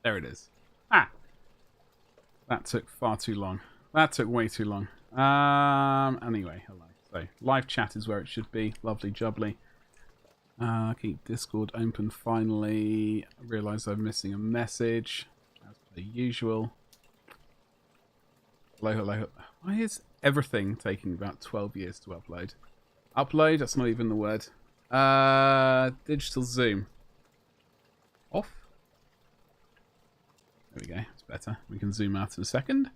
There it is. Ah! That took far too long. That took way too long. Anyway, hello. So, live chat is where it should be. Lovely jubbly. Keep Discord open finally. I realise I'm missing a message. As per usual. Hello, hello. Why is everything taking about 12 years to upload? Upload? That's not even the word. Digital zoom. Off? There we go. It's better. We can zoom out in a second.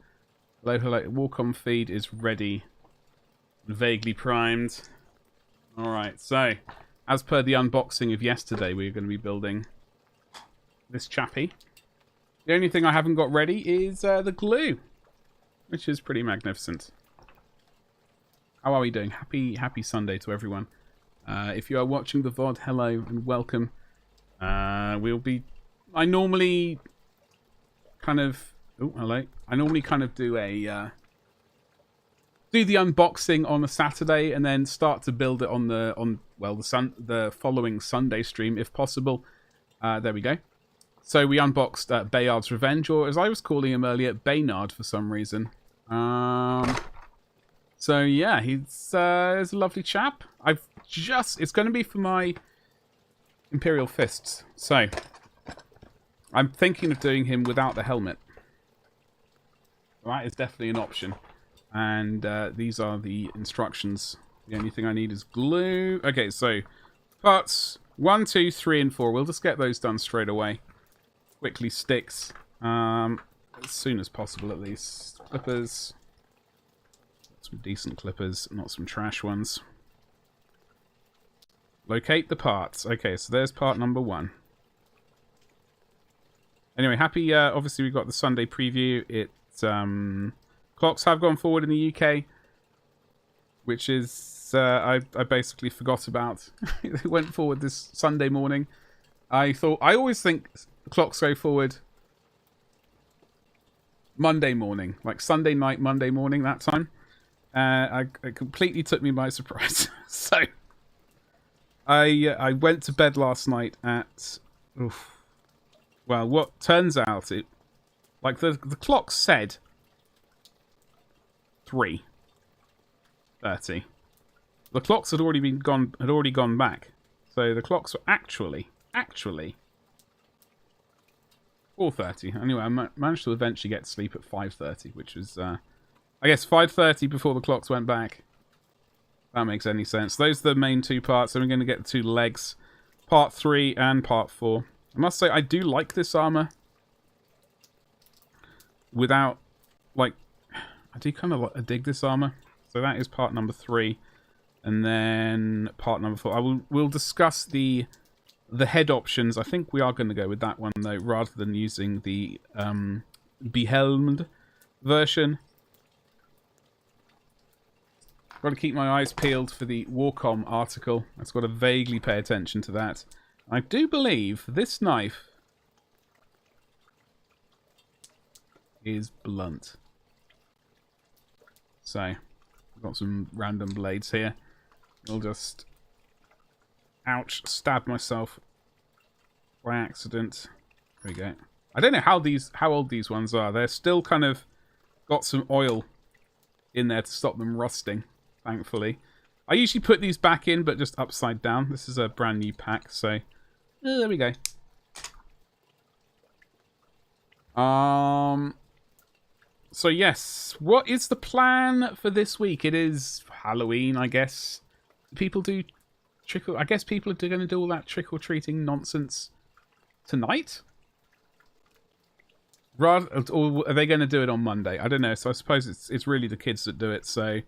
Hello, hello. Warcom feed is ready. Vaguely primed. Alright, so as per the unboxing of yesterday, we're going to be building this chappy. The only thing I haven't got ready is the glue, which is pretty magnificent. How are we doing? Happy Sunday to everyone. If you are watching the VOD, hello and welcome. I normally kind of... Oh, hello. I normally kind of do a... do the unboxing on a Saturday and then start to build it on the following Sunday stream if possible. There we go. So we unboxed Bayard's Revenge, or as I was calling him earlier, Bayard for some reason. So yeah, he's a lovely chap. It's going to be for my Imperial fists. So I'm thinking of doing him without the helmet. That is definitely an option. And these are the instructions. The only thing I need is glue. Okay, so parts 1, 2, 3, and 4. We'll just get those done straight away. Quickly sticks. As soon as possible, at least. Clippers. Some decent clippers, not some trash ones. Locate the parts. Okay, so there's part number 1. Anyway, happy. Obviously, we got the Sunday preview. It's clocks have gone forward in the UK, which is I basically forgot about. They went forward this Sunday morning. I always think clocks go forward Monday morning, like Sunday night, Monday morning, that time. It completely took me by surprise. So I went to bed last night at well, what turns out the clock said 3:30. The clocks had already gone back. So the clocks were actually 4:30. Anyway, I managed to eventually get to sleep at 5:30, which was I guess 5:30 before the clocks went back. If that makes any sense. Those are the main 2 parts. And we're going to get the 2 legs, part 3 and part 4. I must say I do like this armor. Without, like, I do kind of dig this armor. So that is part number 3, and then part number 4. We'll discuss the head options. I think we are going to go with that one though, rather than using the behelmed version. Got to keep my eyes peeled for the Warcom article. I've got to vaguely pay attention to that. I do believe this knife is blunt. So, I've got some random blades here. I'll just, ouch, stab myself by accident. There we go. I don't know how old these ones are. They're still kind of got some oil in there to stop them rusting, thankfully. I usually put these back in, but just upside down. This is a brand new pack, so there we go. So yes, what is the plan for this week? It is Halloween, I guess. People do I guess people are going to do all that trick-or-treating nonsense tonight? Or are they going to do it on Monday? I don't know. So I suppose it's really the kids that do it. So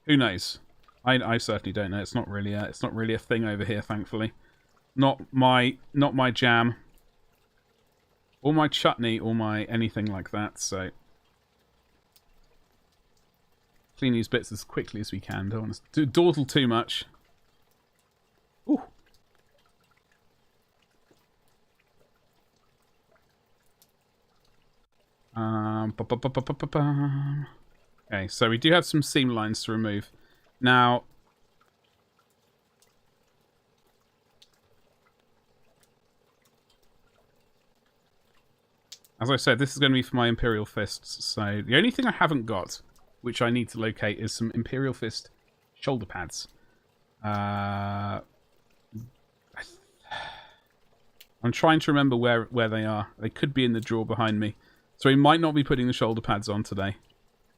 who knows? I certainly don't know. It's not really a thing over here, thankfully. Not my jam. Or my chutney, or my anything like that, so... Clean these bits as quickly as we can. Don't want to dawdle too much. Ooh. Okay, so we do have some seam lines to remove. Now... As I said, this is going to be for my Imperial Fists. So the only thing I haven't got, which I need to locate, is some Imperial Fist shoulder pads. I'm trying to remember where they are. They could be in the drawer behind me. So we might not be putting the shoulder pads on today.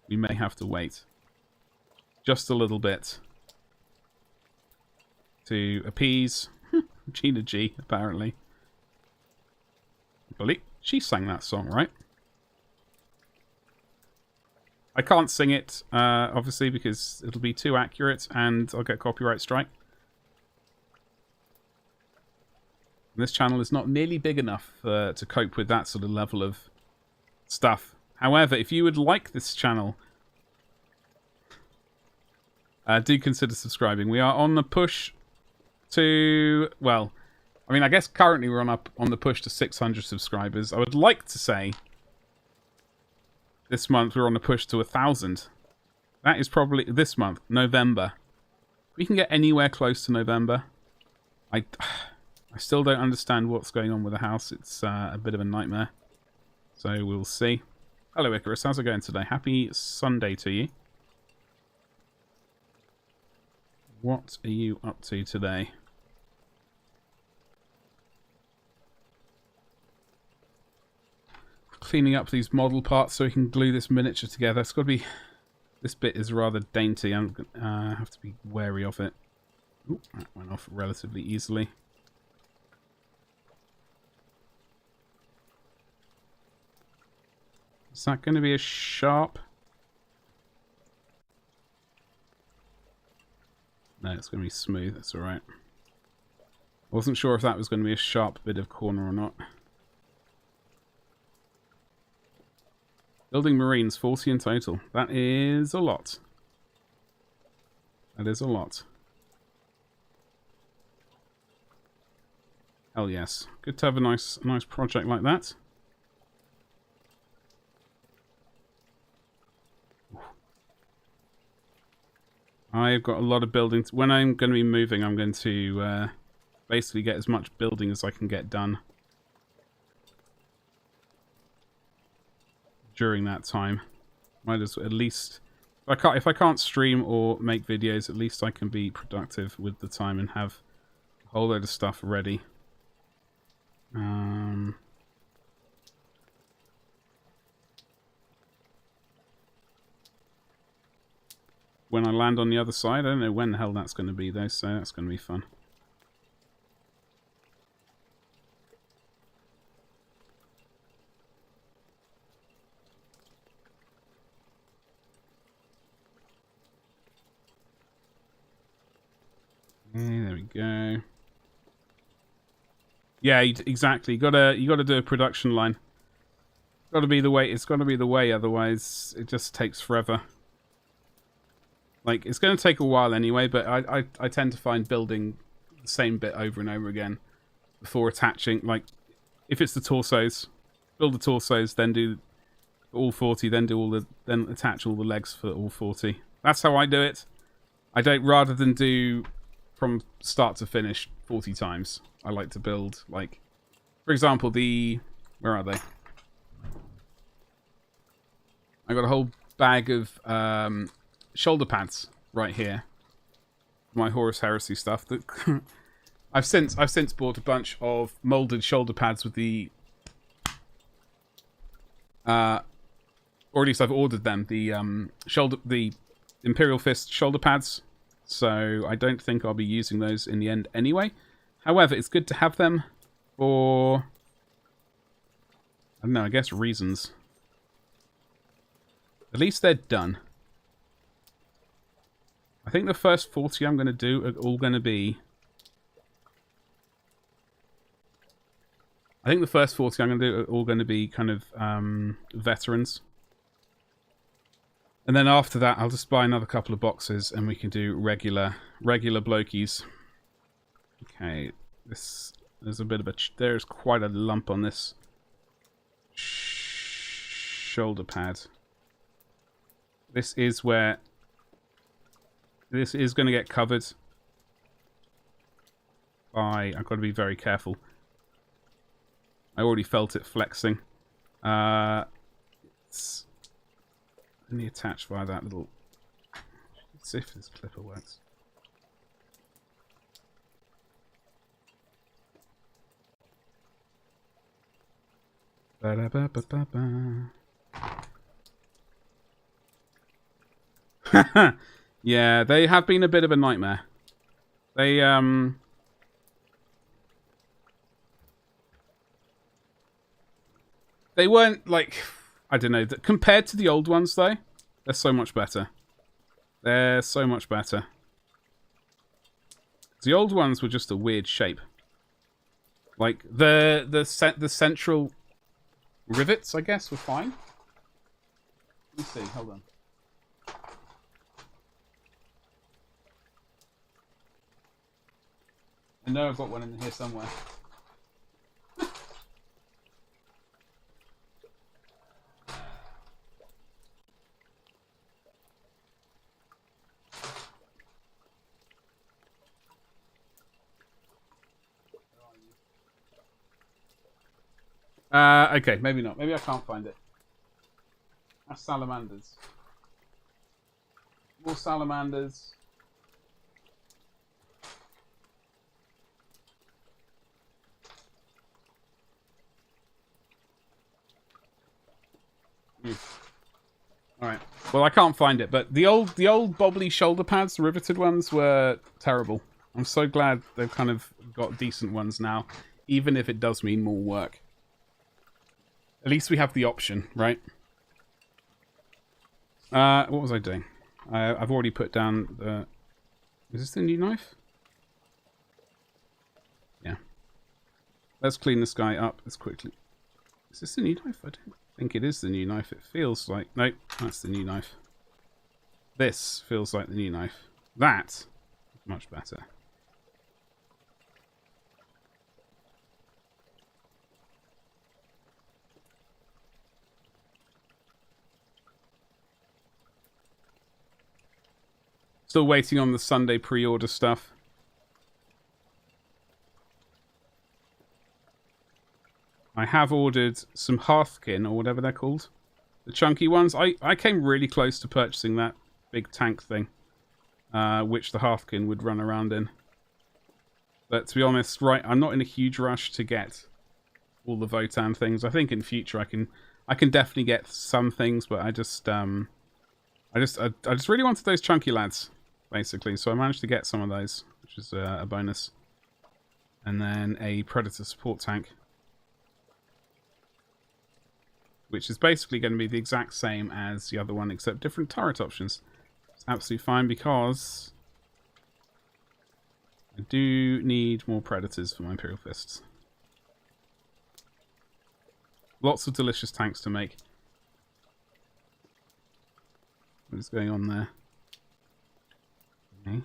We may have to wait. Just a little bit. To appease Gina G, apparently. Bully. She sang that song, right? I can't sing it, obviously, because it'll be too accurate and I'll get copyright strike. This channel is not nearly big enough to cope with that sort of level of stuff. However, if you would like this channel, do consider subscribing. We are on the push to, well, I mean, I guess currently we're on the push to 600 subscribers. I would like to say this month we're on the push to 1,000. That is probably this month, November. We can get anywhere close to November. I still don't understand what's going on with the house. It's a bit of a nightmare. So we'll see. Hello, Icarus. How's it going today? Happy Sunday to you. What are you up to today? Cleaning up these model parts so we can glue this miniature together. It's got to be... This bit is rather dainty. I have to be wary of it. Ooh, that went off relatively easily. Is that going to be a sharp? No, it's going to be smooth. That's alright. Wasn't sure if that was going to be a sharp bit of corner or not. Building Marines, 40 in total. That is a lot. That is a lot. Hell yes. Good to have a nice project like that. I've got a lot of buildings. When I'm going to be moving, I'm going to basically get as much building as I can get done during that time. Might as well, at least if I can't stream or make videos, at least I can be productive with the time and have a whole load of stuff ready. When I land on the other side, I don't know when the hell that's going to be though, so that's going to be fun. There we go. Yeah, exactly. You gotta do a production line. Got to be the way. It's got to be the way. Otherwise, it just takes forever. Like, it's going to take a while anyway. But I tend to find building the same bit over and over again before attaching. Like, if it's the torsos, build the torsos, then do all 40, then attach all the legs for all 40. That's how I do it. I don't, rather than do from start to finish 40 times. I like to build, like, for example, where are they? I got a whole bag of shoulder pads right here. My Horus Heresy stuff. That I've since bought a bunch of molded shoulder pads with the or at least I've ordered them, the Imperial Fist shoulder pads. So I don't think I'll be using those in the end anyway. However, it's good to have them for, I don't know, I guess reasons. At least they're done. I think the first 40 I'm going to do are all going to be... I think the first 40 I'm going to do are all going to be kind of veterans. And then after that, I'll just buy another couple of boxes and we can do regular blokies. Okay, there's a bit of a... There's quite a lump on this shoulder pad. This is where... This is going to get covered by... I've got to be very careful. I already felt it flexing. It's only attached via that little... Let's see if this clipper works. Ba-da-ba-ba-ba-ba. Yeah, they have been a bit of a nightmare. They weren't like, I don't know, compared to the old ones though, they're so much better. They're so much better. The old ones were just a weird shape. Like the central rivets, I guess, were fine. Let me see, hold on. I know I've got one in here somewhere. Okay, maybe not. Maybe I can't find it. That's salamanders. More salamanders. Alright. Well, I can't find it, but the old bobbly shoulder pads, the riveted ones, were terrible. I'm so glad they've kind of got decent ones now, even if it does mean more work. At least we have the option, right? What was I doing? I've already put down the... Is this the new knife? Yeah. Let's clean this guy up as quickly. Is this the new knife? I don't think it is the new knife. It feels like... Nope, that's the new knife. This feels like the new knife. That is much better. Still waiting on the Sunday pre-order stuff. I have ordered some Hearthkin, or whatever they're called. The chunky ones. I came really close to purchasing that big tank thing, which the Hearthkin would run around in. But to be honest, right, I'm not in a huge rush to get all the Votan things. I think in future I can definitely get some things, but I just really wanted those chunky lads, basically. So I managed to get some of those, which is a bonus. And then a Predator support tank, which is basically going to be the exact same as the other one, except different turret options. It's absolutely fine because I do need more Predators for my Imperial Fists. Lots of delicious tanks to make. What is going on there? Okay.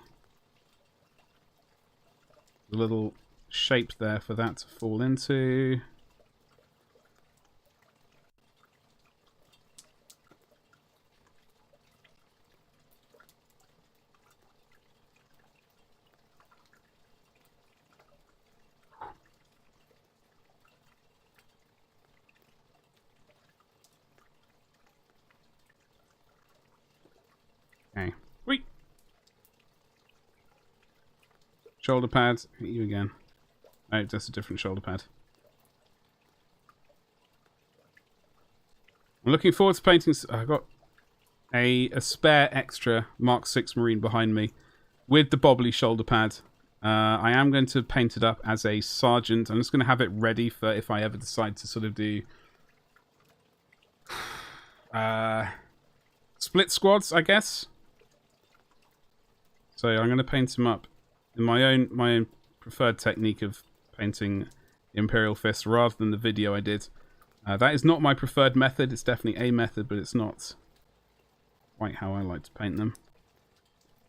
A little shape there for that to fall into. Okay. Wait. Shoulder pads. Hit you again. Oh, that's a different shoulder pad. I'm looking forward to painting. I got a spare extra Mark 6 Marine behind me with the bobbly shoulder pad. I am going to paint it up as a sergeant. I'm just going to have it ready for if I ever decide to sort of do split squads, I guess. So I'm going to paint him up in my own preferred technique of painting Imperial Fist rather than the video I did. That is not my preferred method. It's definitely a method, but it's not quite how I like to paint them.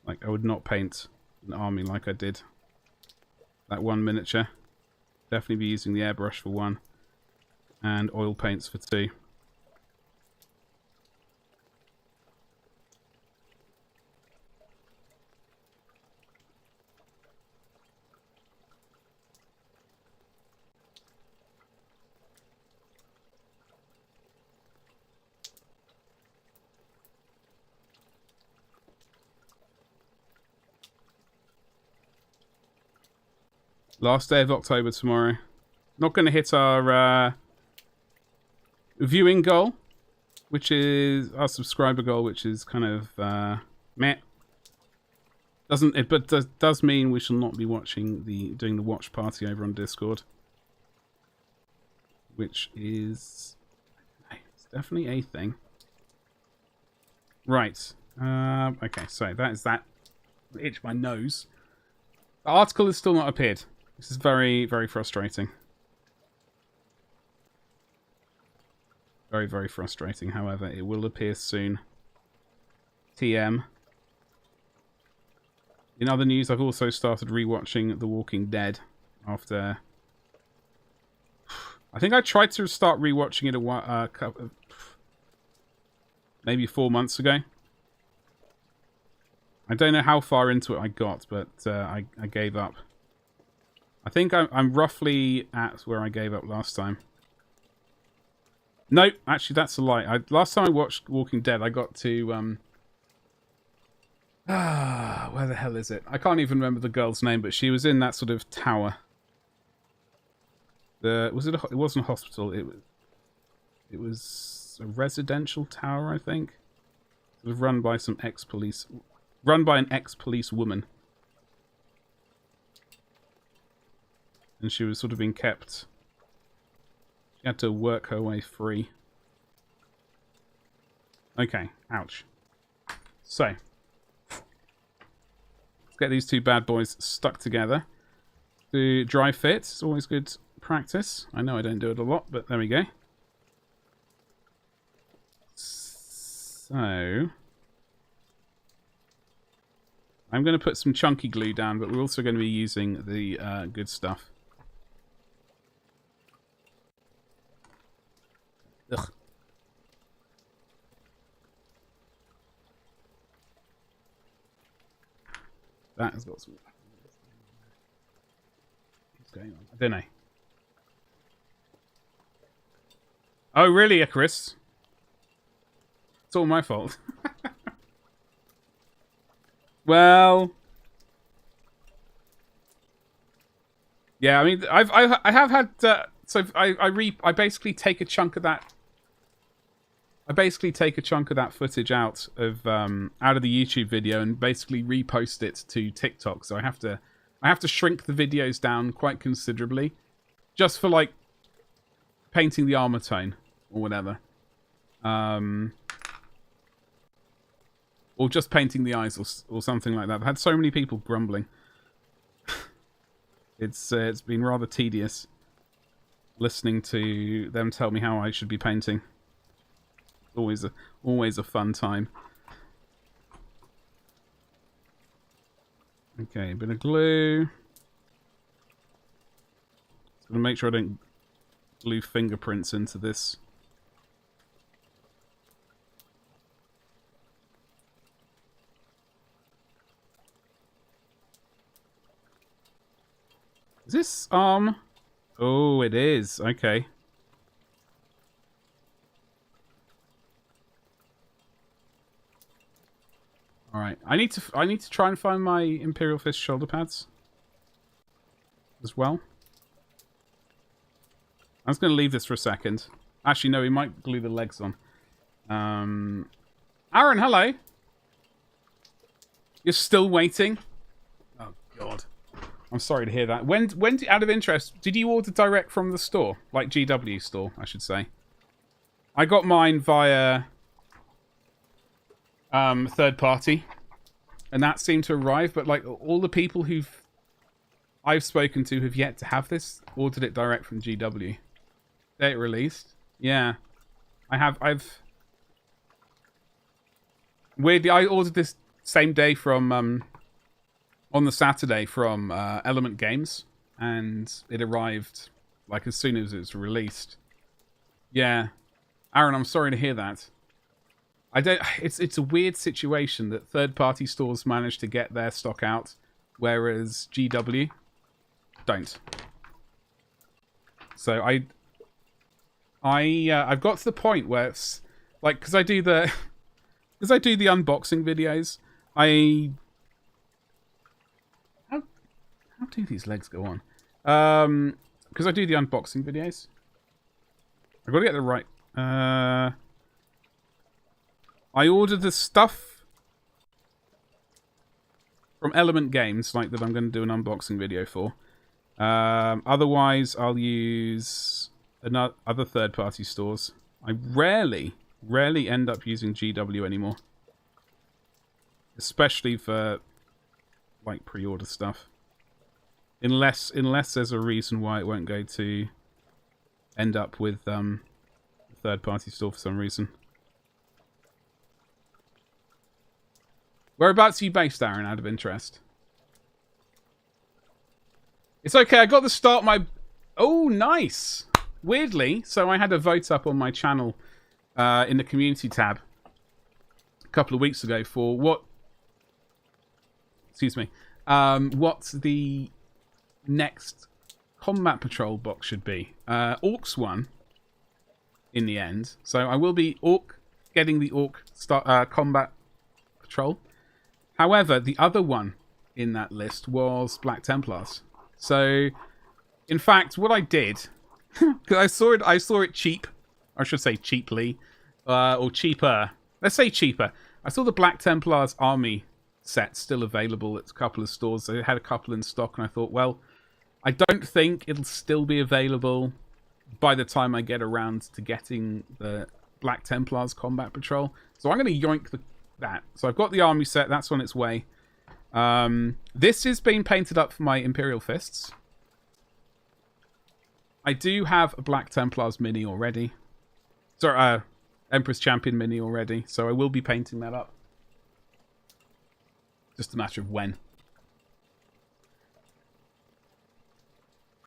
Like, I would not paint an army like I did that one miniature. Definitely be using the airbrush for one, and oil paints for two. Last day of October tomorrow. Not going to hit our viewing goal, which is our subscriber goal, which is kind of meh. Doesn't it? But does mean we shall not be doing the watch party over on Discord, which is it's definitely a thing. Right. Okay. So that is that. Itch my nose. The article has still not appeared. This is very, very frustrating. Very, very frustrating. However, it will appear soon. TM. In other news, I've also started rewatching The Walking Dead after... I think I tried to start rewatching it a while, maybe 4 months ago. I don't know how far into it I got, but I gave up. I think I'm roughly at where I gave up last time. No, actually that's a lie. Last time I watched Walking Dead, I got to... where the hell is it? I can't even remember the girl's name, but she was in that sort of tower. It wasn't a hospital. It was a residential tower, I think. It was run by some ex-police, run by an ex-police woman, and she was sort of being kept. She had to work her way free. Okay, ouch. So. Get these two bad boys stuck together. Do dry fit. It's always good practice. I know I don't do it a lot, but there we go. So I'm going to put some chunky glue down, but we're also going to be using the good stuff. Ugh. That has got some... What's going on? I don't know. Oh, really, Icarus? It's all my fault. Well... Yeah, I mean, I have had... so I basically take a chunk of that... I basically take a chunk of that footage out of the YouTube video and basically repost it to TikTok. So I have to shrink the videos down quite considerably, just for like painting the armor tone or whatever, or just painting the eyes or something like that. I've had so many people grumbling. It's been rather tedious listening to them tell me how I should be painting. Always a fun time. Okay, a bit of glue. Just gonna make sure I don't glue fingerprints into this. Is this arm? Oh, it is. Okay. Alright, I need to try and find my Imperial Fist shoulder pads as well. I'm just going to leave this for a second. Actually, no, we might glue the legs on. Aaron, hello. You're still waiting? Oh, God. I'm sorry to hear that. When out of interest, did you order direct from the store? Like GW store, I should say. I got mine via... third party, and that seemed to arrive, but like all the people I've spoken to have yet to have this ordered it direct from GW. Day it released. Yeah, I've weirdly I ordered this same day from on the Saturday from Element Games, and it arrived like as soon as it was released. Yeah, Aaron, I'm sorry to hear that. I don't. It's a weird situation that third-party stores manage to get their stock out, whereas GW don't. So I've got to the point where it's like because I do the unboxing videos. How do these legs go on? Because I do the unboxing videos. I've got to get the right... I ordered the stuff from Element Games, like that I'm going to do an unboxing video for. Otherwise, I'll use other third-party stores. I rarely end up using GW anymore. Especially for, like, pre-order stuff. Unless there's a reason why it won't go to end up with a third-party store for some reason. Whereabouts are you based, Aaron, out of interest? It's okay, I got to start my... Oh, nice! Weirdly, so I had a vote up on my channel in the community tab a couple of weeks ago for what... Excuse me. What the next combat patrol box should be. Orcs won in the end. So I will be getting the Orc combat patrol. However, the other one in that list was Black Templars. So, in fact, what I did, because I saw it cheap, or I should say cheaply, or cheaper. Let's say cheaper. I saw the Black Templars army set still available at a couple of stores. They had a couple in stock, and I thought, well, I don't think it'll still be available by the time I get around to getting the Black Templars Combat Patrol. So I'm going to yoink that. So I've got the army set. That's on its way. This is being painted up for my Imperial Fists. I do have a Black Templars mini already. Sorry, Empress Champion mini already. So I will be painting that up. Just a matter of when.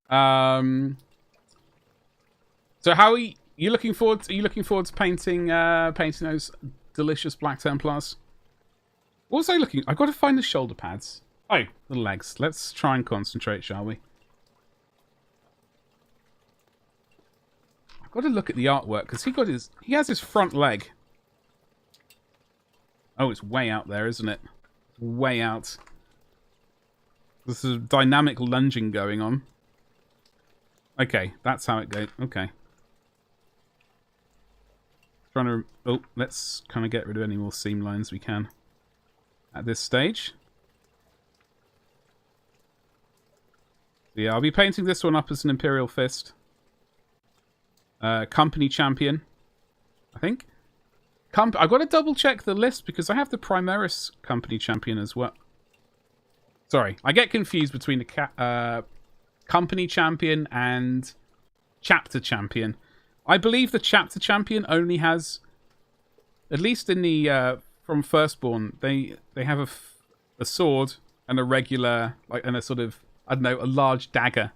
So how are you looking forward? Are you looking forward to painting those delicious Black Templars? What was I looking? I've got to find the shoulder pads. Oh, the legs. Let's try and concentrate, shall we? I've got to look at the artwork because he has his front leg. Oh, it's way out there, isn't it? Way out. There's a dynamic lunging going on. Okay, that's how it goes. Okay. Trying to... Oh, let's kind of get rid of any more seam lines we can at this stage. Yeah, I'll be painting this one up as an Imperial Fist. Company Champion, I think. I've got to double check the list because I have the Primaris Company Champion as well. Sorry, I get confused between the Company Champion and Chapter Champion. I believe the Chapter Champion only has, at least in the from Firstborn, they have a sword and a regular, like, and a sort of, I don't know, a large dagger.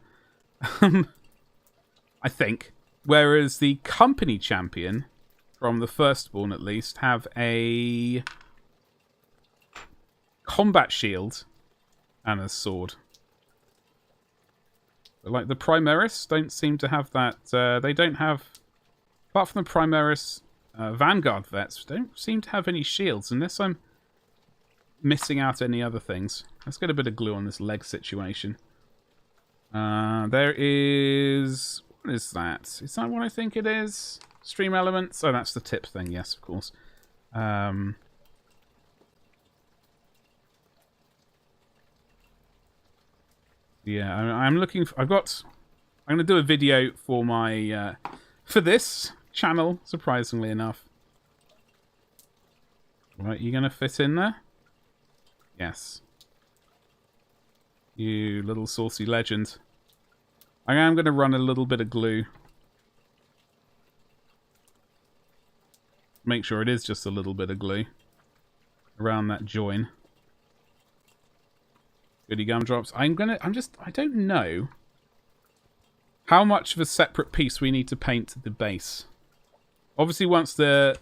I think. Whereas the Company Champion, from the Firstborn at least, have a combat shield and a sword. But like the Primaris don't seem to have that. They don't have, apart from the Primaris Vanguard vets, don't seem to have any shields, unless I'm missing out any other things. Let's get a bit of glue on this leg situation. There is... What is that? Is that what I think it is? Stream elements? Oh, that's the tip thing. Yes, of course. Yeah, I'm looking for... I'm going to do a video for my... for this channel, surprisingly enough. Right, you going to fit in there? Yes. You little saucy legend. I am going to run a little bit of glue. Make sure it is just a little bit of glue around that join. Goody gumdrops. I don't know how much of a separate piece we need to paint the base. Obviously, once the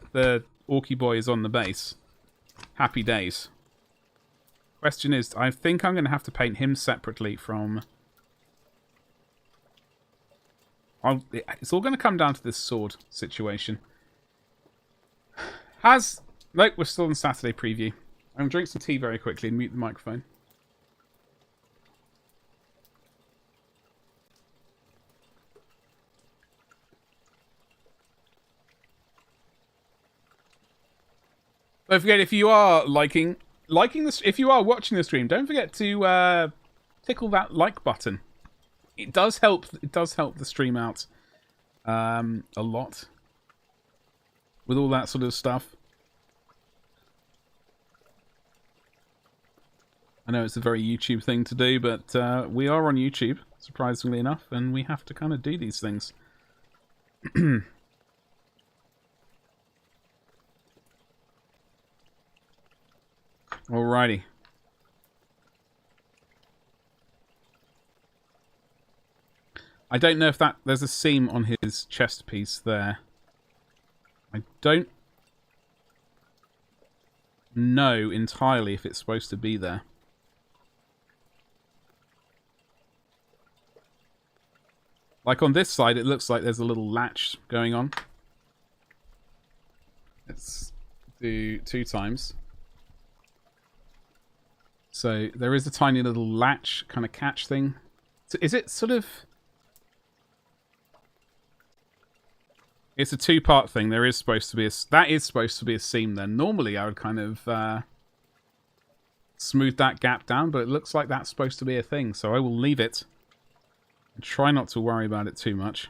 Orky boy is on the base, happy days. Question is, I think I'm going to have to paint him separately from... It's all going to come down to this sword situation. Nope, we're still on Saturday preview. I'm going to drink some tea very quickly and mute the microphone. Don't forget, if you are liking this, if you are watching the stream, don't forget to tickle that like button. It does help. It does help the stream out a lot with all that sort of stuff. I know it's a very YouTube thing to do, but we are on YouTube, surprisingly enough, and we have to kind of do these things. Alrighty. I don't know if there's a seam on his chest piece there. I don't know entirely if it's supposed to be there. Like on this side, it looks like there's a little latch going on. Let's do 2 times. So there is a tiny little latch kind of catch thing. So is it sort of... It's a 2-part thing. There is supposed to be that is supposed to be a seam then. Normally I would kind of smooth that gap down, but it looks like that's supposed to be a thing. So I will leave it and try not to worry about it too much.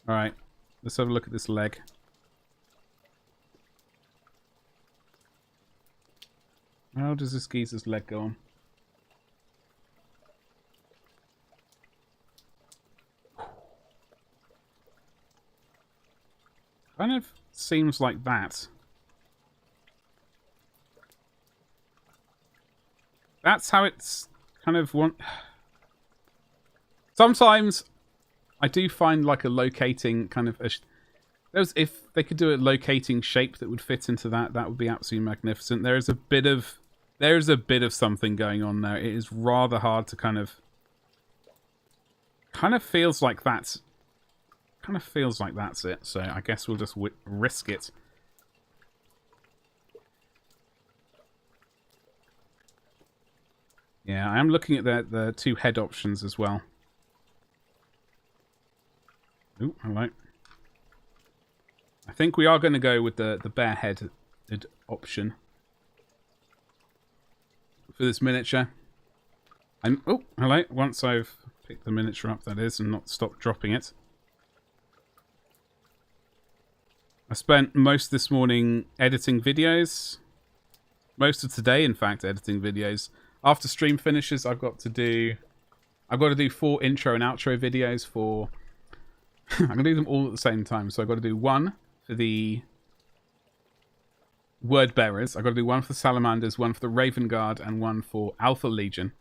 Alright, let's have a look at this leg. How does this geezer's leg go on? Kind of seems like that. That's how it's kind of Sometimes I do find like a locating kind of if they could do a locating shape that would fit into that, that would be absolutely magnificent. There is a bit of something going on there. It is rather hard to kind of feels like that's it. So I guess we'll just risk it. Yeah, I am looking at the 2 head options as well. Ooh, hello. I think we are going to go with the bare-headed option for this miniature. Oh, hello. Once I've picked the miniature up, that is, and not stopped dropping it. I spent most this morning editing videos. Most of today, in fact, editing videos. After stream finishes, I've got to do 4 intro and outro videos for... I'm going to do them all at the same time. So I've got to do 1 for the Word Bearers. I've got to do 1 for the Salamanders, 1 for the Raven Guard, and 1 for Alpha Legion.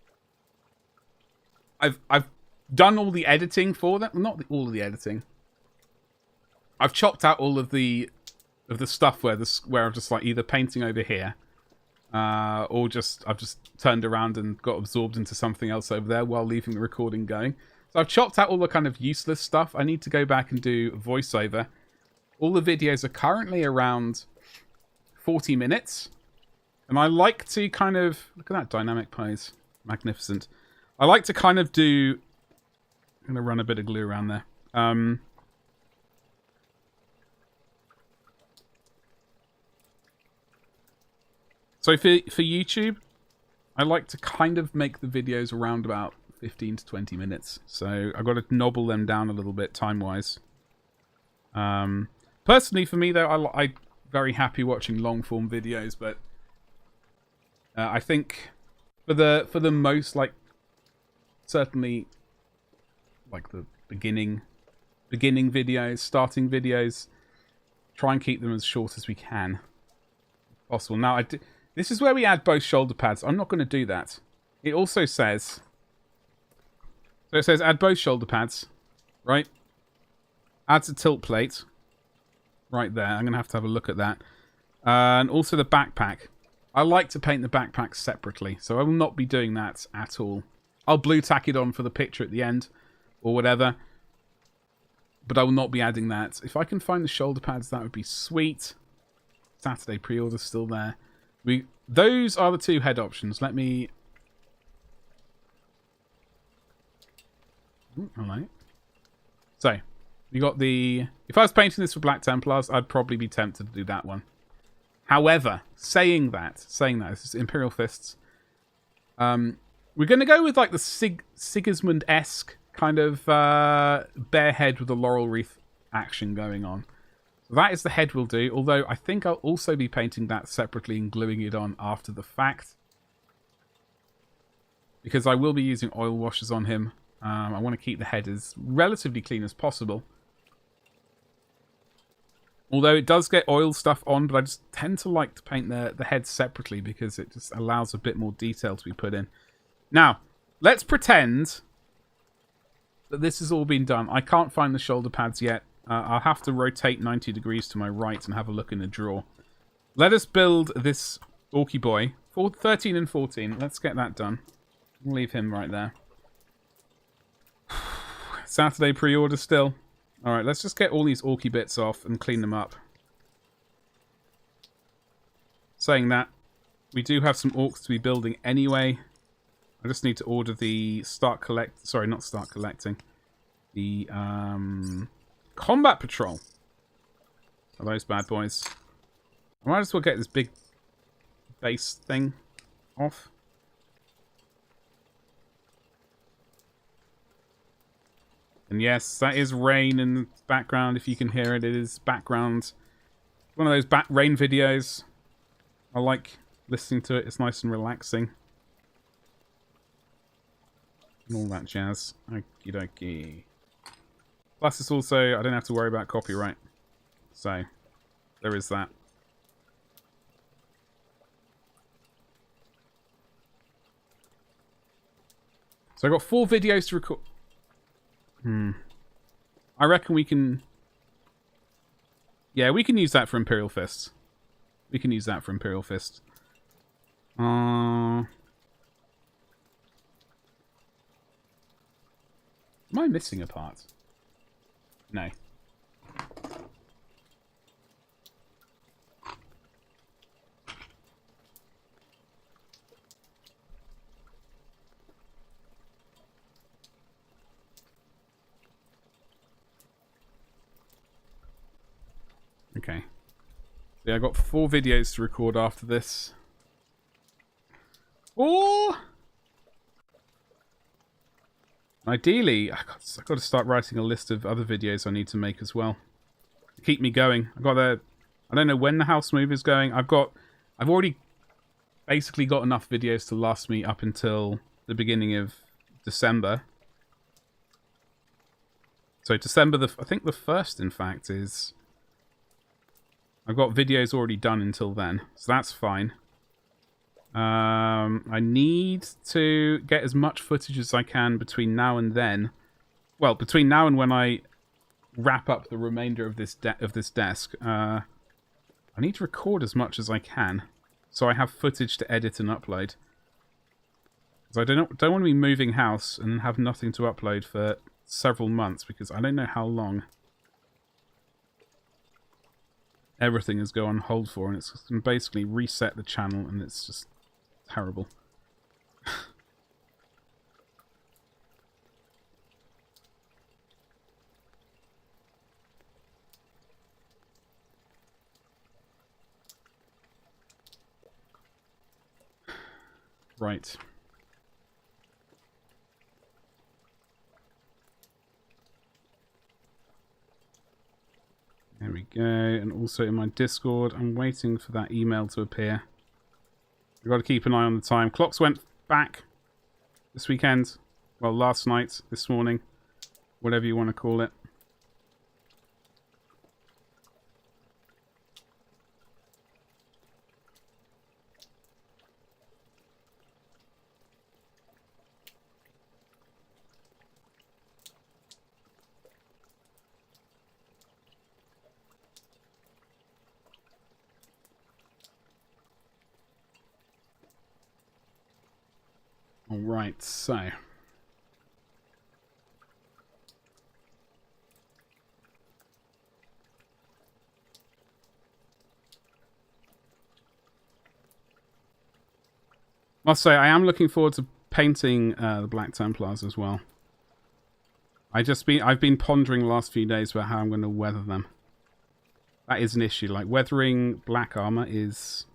I've done all the editing for them. Not all of the editing. I've chopped out all of the stuff where I'm just like either painting over here, or I've just turned around and got absorbed into something else over there while leaving the recording going. So I've chopped out all the kind of useless stuff. I need to go back and do voiceover. All the videos are currently around 40 minutes, and I like to kind of look at that dynamic pose, magnificent. I like to kind of do. I'm gonna run a bit of glue around there. So for YouTube, I like to kind of make the videos around about 15 to 20 minutes. So I've got to nobble them down a little bit time-wise. Personally, for me, though, I'm very happy watching long-form videos, but I think for the most, like, certainly, like the beginning videos, starting videos, try and keep them as short as we can. Possible. Now, this is where we add both shoulder pads. I'm not going to do that. It also says... So it says add both shoulder pads, right? Adds a tilt plate. Right there. I'm going to have a look at that. And also the backpack. I like to paint the backpack separately, so I will not be doing that at all. I'll blue tack it on for the picture at the end, or whatever. But I will not be adding that. If I can find the shoulder pads, that would be sweet. Saturday pre-order still there. Those are the 2 head options. Let me... Alright. So, You got the... If I was painting this for Black Templars, I'd probably be tempted to do that one. However, saying that, this is Imperial Fists. We're going to go with like the Sigismund-esque kind of bare head with a laurel wreath action going on. So that is the head we'll do, although I think I'll also be painting that separately and gluing it on after the fact. Because I will be using oil washes on him. I want to keep the head as relatively clean as possible. Although it does get oil stuff on, but I just tend to like to paint the head separately because it just allows a bit more detail to be put in. Now, let's pretend that this has all been done. I can't find the shoulder pads yet. I'll have to rotate 90 degrees to my right and have a look in the drawer. Let us build this Orky boy. 13 and 14. Let's get that done. We'll leave him right there. Saturday pre-order still. Alright, let's just get all these Orky bits off and clean them up. Saying that, we do have some orcs to be building anyway. I just need to order the the combat patrol. Are those bad boys? I might as well get this big base thing off. And yes, that is rain in the background. If you can hear it, it is background. One of those rain videos. I like listening to it. It's nice and relaxing. And all that jazz. Okie dokie. Plus, it's also, I don't have to worry about copyright. So, there is that. So, I got 4 videos to record. I reckon we can... Yeah, we can use that for Imperial Fists. We can use that for Imperial Fists. Am I missing a part? No. Okay. Yeah, I got 4 videos to record after this. Or ideally, I've got to start writing a list of other videos I need to make as well. Keep me going. I don't know when the house move is going. I've already basically got enough videos to last me up until the beginning of December. So December, I think the 1st, in fact, is... I've got videos already done until then, so that's fine. I need to get as much footage as I can between now and then. Well, between now and when I wrap up the remainder of this desk. I need to record as much as I can, so I have footage to edit and upload. Because I don't want to be moving house and have nothing to upload for several months, because I don't know how long everything is go on hold for, and it's going to basically reset the channel, and it's just terrible. Right. There we go. And also in my Discord, I'm waiting for that email to appear. We've got to keep an eye on the time. Clocks went back this weekend. Well, last night, this morning. Whatever you want to call it. Alright, so... Must say, I am looking forward to painting the Black Templars as well. I've been pondering the last few days about how I'm going to weather them. That is an issue. Like, weathering black armor is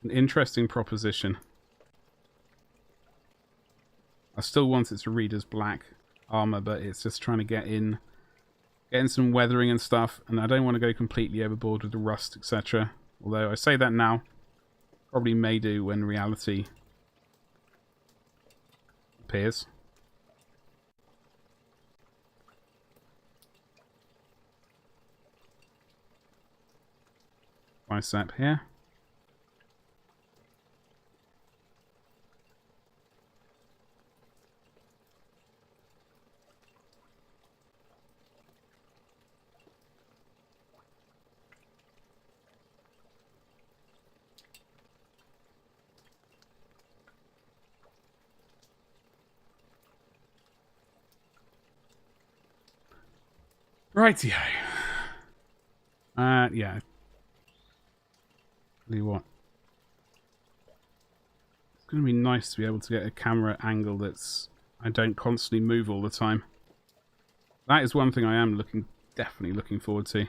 an interesting proposition. I still want it to read as black armor, but it's just trying to get in some weathering and stuff, and I don't want to go completely overboard with the rust, etc. Although I say that now, probably may do when reality appears. Bicep here. Rightio. Yeah. Tell you what. It's going to be nice to be able to get a camera angle that's... I don't constantly move all the time. That is one thing I am definitely looking forward to.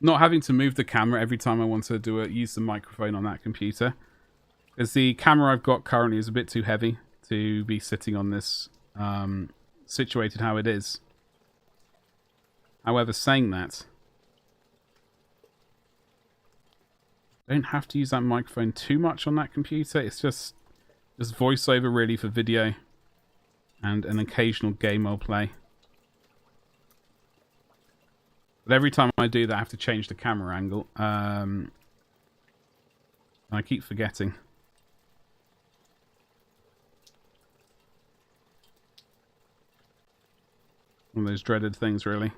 Not having to move the camera every time I want to use the microphone on that computer. Because the camera I've got currently is a bit too heavy to be sitting on this, situated how it is. However, saying that, I don't have to use that microphone too much on that computer. It's just voiceover really for video and an occasional game I'll play. But every time I do that, I have to change the camera angle. And I keep forgetting. One of those dreaded things, really.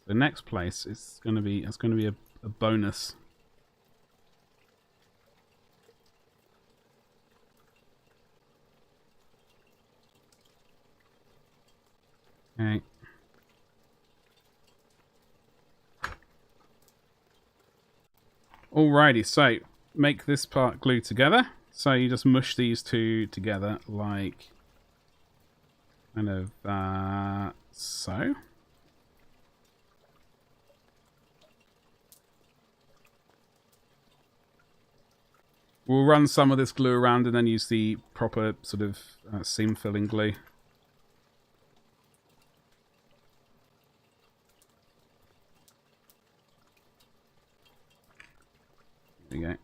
The next place is going to be a bonus. Okay. Alrighty, so make this part glue together. So you just mush these two together like kind of so. We'll run some of this glue around and then use the proper sort of seam filling glue. There we go.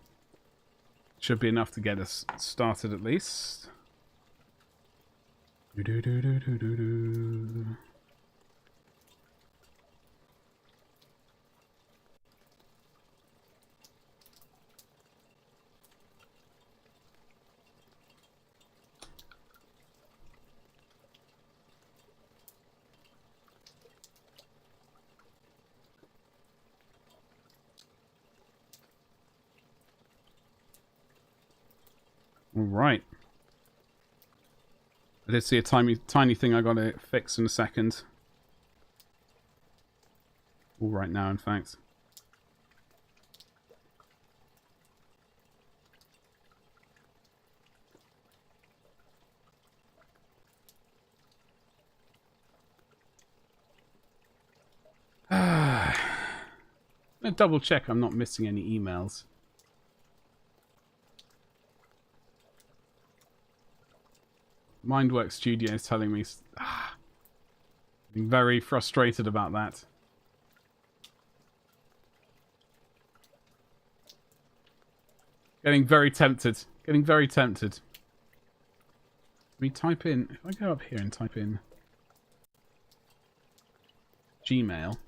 Should be enough to get us started at least. All right. I did see a tiny thing I got to fix in a second. All right now, in fact. I'm gonna double check I'm not missing any emails. Mindwork Studio is telling me... I'm very frustrated about that. Getting very tempted. Getting very tempted. Let me type in... If I go up here and type in... Gmail...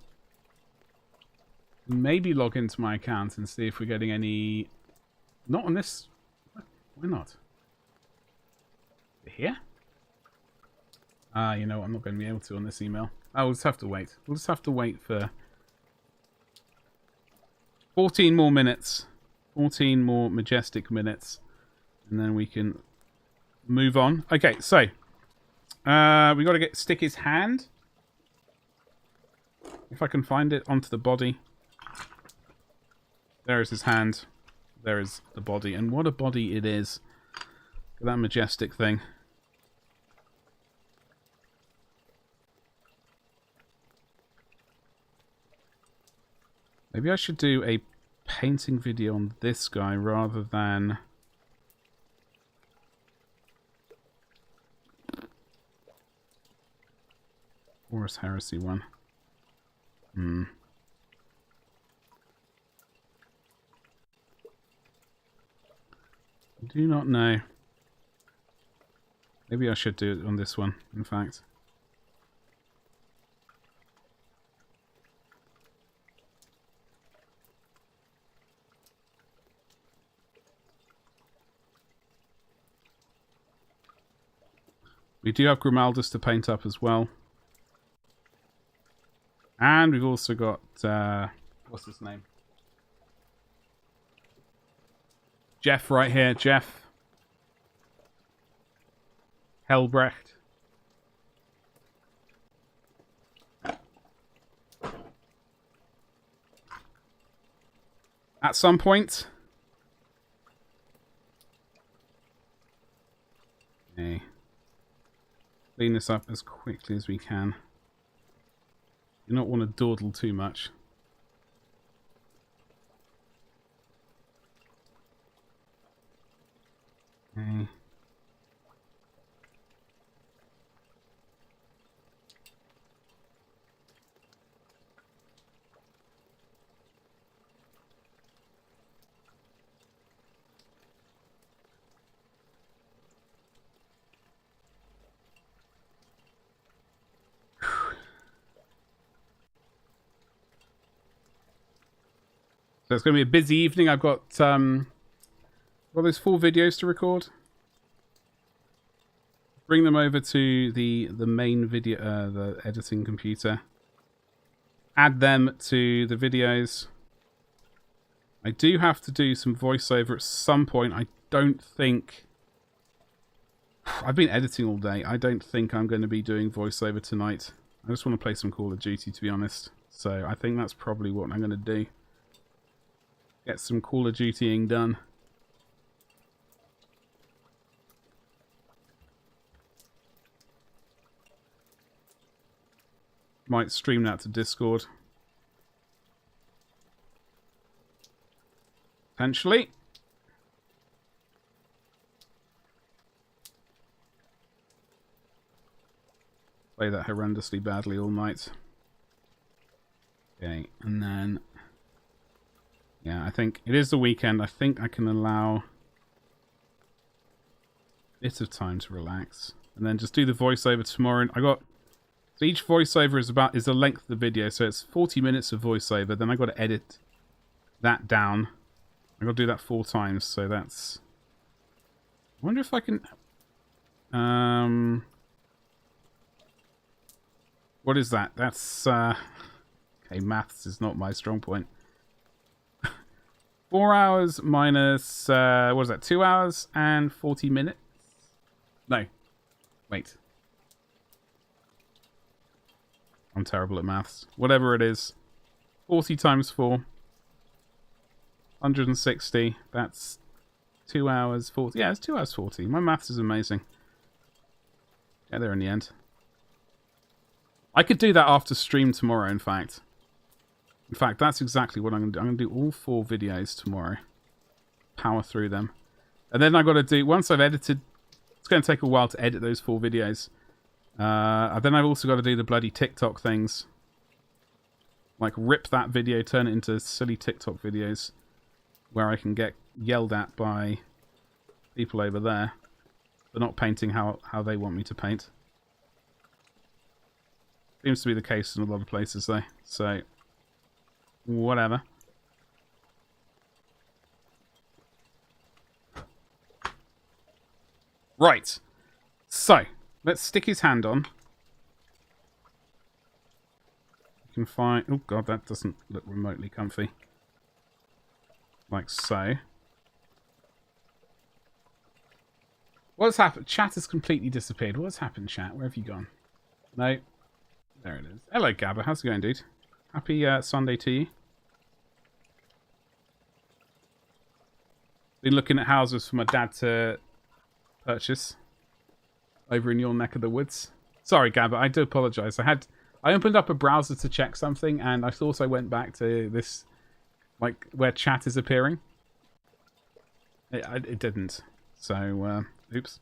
Maybe log into my account and see if we're getting any... Not on this... Why not? Here? You know what, I'm not going to be able to on this email. We'll just have to wait. We'll just have to wait for 14 more minutes. 14 more majestic minutes. And then we can move on. Okay, so we got to stick his hand. If I can find it onto the body. There is his hand. There is the body. And what a body it is. That majestic thing. Maybe I should do a painting video on this guy rather than... Horus Heresy one. I do not know. Maybe I should do it on this one, in fact. We do have Grimaldus to paint up as well. And we've also got... what's his name? Jeff right here. Jeff. Helbrecht. At some point. Okay. Clean this up as quickly as we can. You don't want to dawdle too much. Okay. So it's going to be a busy evening. I've got those 4 videos to record. Bring them over to the main video, the editing computer. Add them to the videos. I do have to do some voiceover at some point. I don't think... I've been editing all day. I don't think I'm going to be doing voiceover tonight. I just want to play some Call of Duty, to be honest. So I think that's probably what I'm going to do. Get some Call of Dutying done. Might stream that to Discord. Potentially. Play that horrendously badly all night. Okay, and then... Yeah, I think it is the weekend. I think I can allow a bit of time to relax. And then just do the voiceover tomorrow. So each voiceover is the length of the video. So it's 40 minutes of voiceover. Then I got to edit that down. I got to do that 4 times. So that's... I wonder if I can... What is that? That's... Okay, maths is not my strong point. 4 hours minus, what is that, 2 hours and 40 minutes? No. Wait. I'm terrible at maths. Whatever it is. 40 times 4. 160. That's 2 hours 40. Yeah, it's 2 hours 40. My maths is amazing. Get there in the end. I could do that after stream tomorrow, in fact. In fact, that's exactly what I'm going to do. I'm going to do all 4 videos tomorrow. Power through them. And then I've got to do... Once I've edited... It's going to take a while to edit those 4 videos. Then I've also got to do the bloody TikTok things. Like, rip that video, turn it into silly TikTok videos. Where I can get yelled at by people over there. For not painting how they want me to paint. Seems to be the case in a lot of places, though. So... Whatever. Right. So, let's stick his hand on. You can find... Oh god, that doesn't look remotely comfy. Like so. What's happened? Chat has completely disappeared. What's happened, chat? Where have you gone? No. There it is. Hello, Gabba. How's it going, dude? Happy Sunday to you. Been looking at houses for my dad to purchase over in your neck of the woods. Sorry, Gabba, I do apologise. I opened up a browser to check something, and I thought I went back to this, like, where chat is appearing. It didn't. So, oops.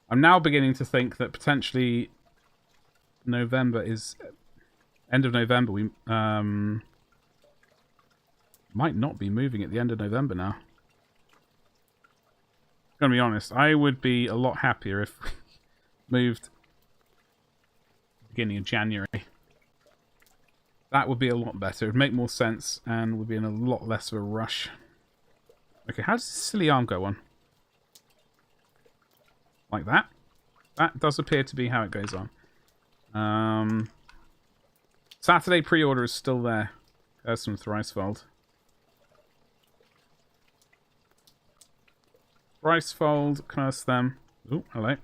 I'm now beginning to think that potentially November is... End of November, we might not be moving at the end of November now. I'm gonna be honest, I would be a lot happier if we moved beginning of January. That would be a lot better. It would make more sense and would be in a lot less of a rush. Okay, how does this silly arm go on? Like that? That does appear to be how it goes on. Saturday pre-order is still there. There's some Thricefold. Thricefold, curse them. Oh, hello.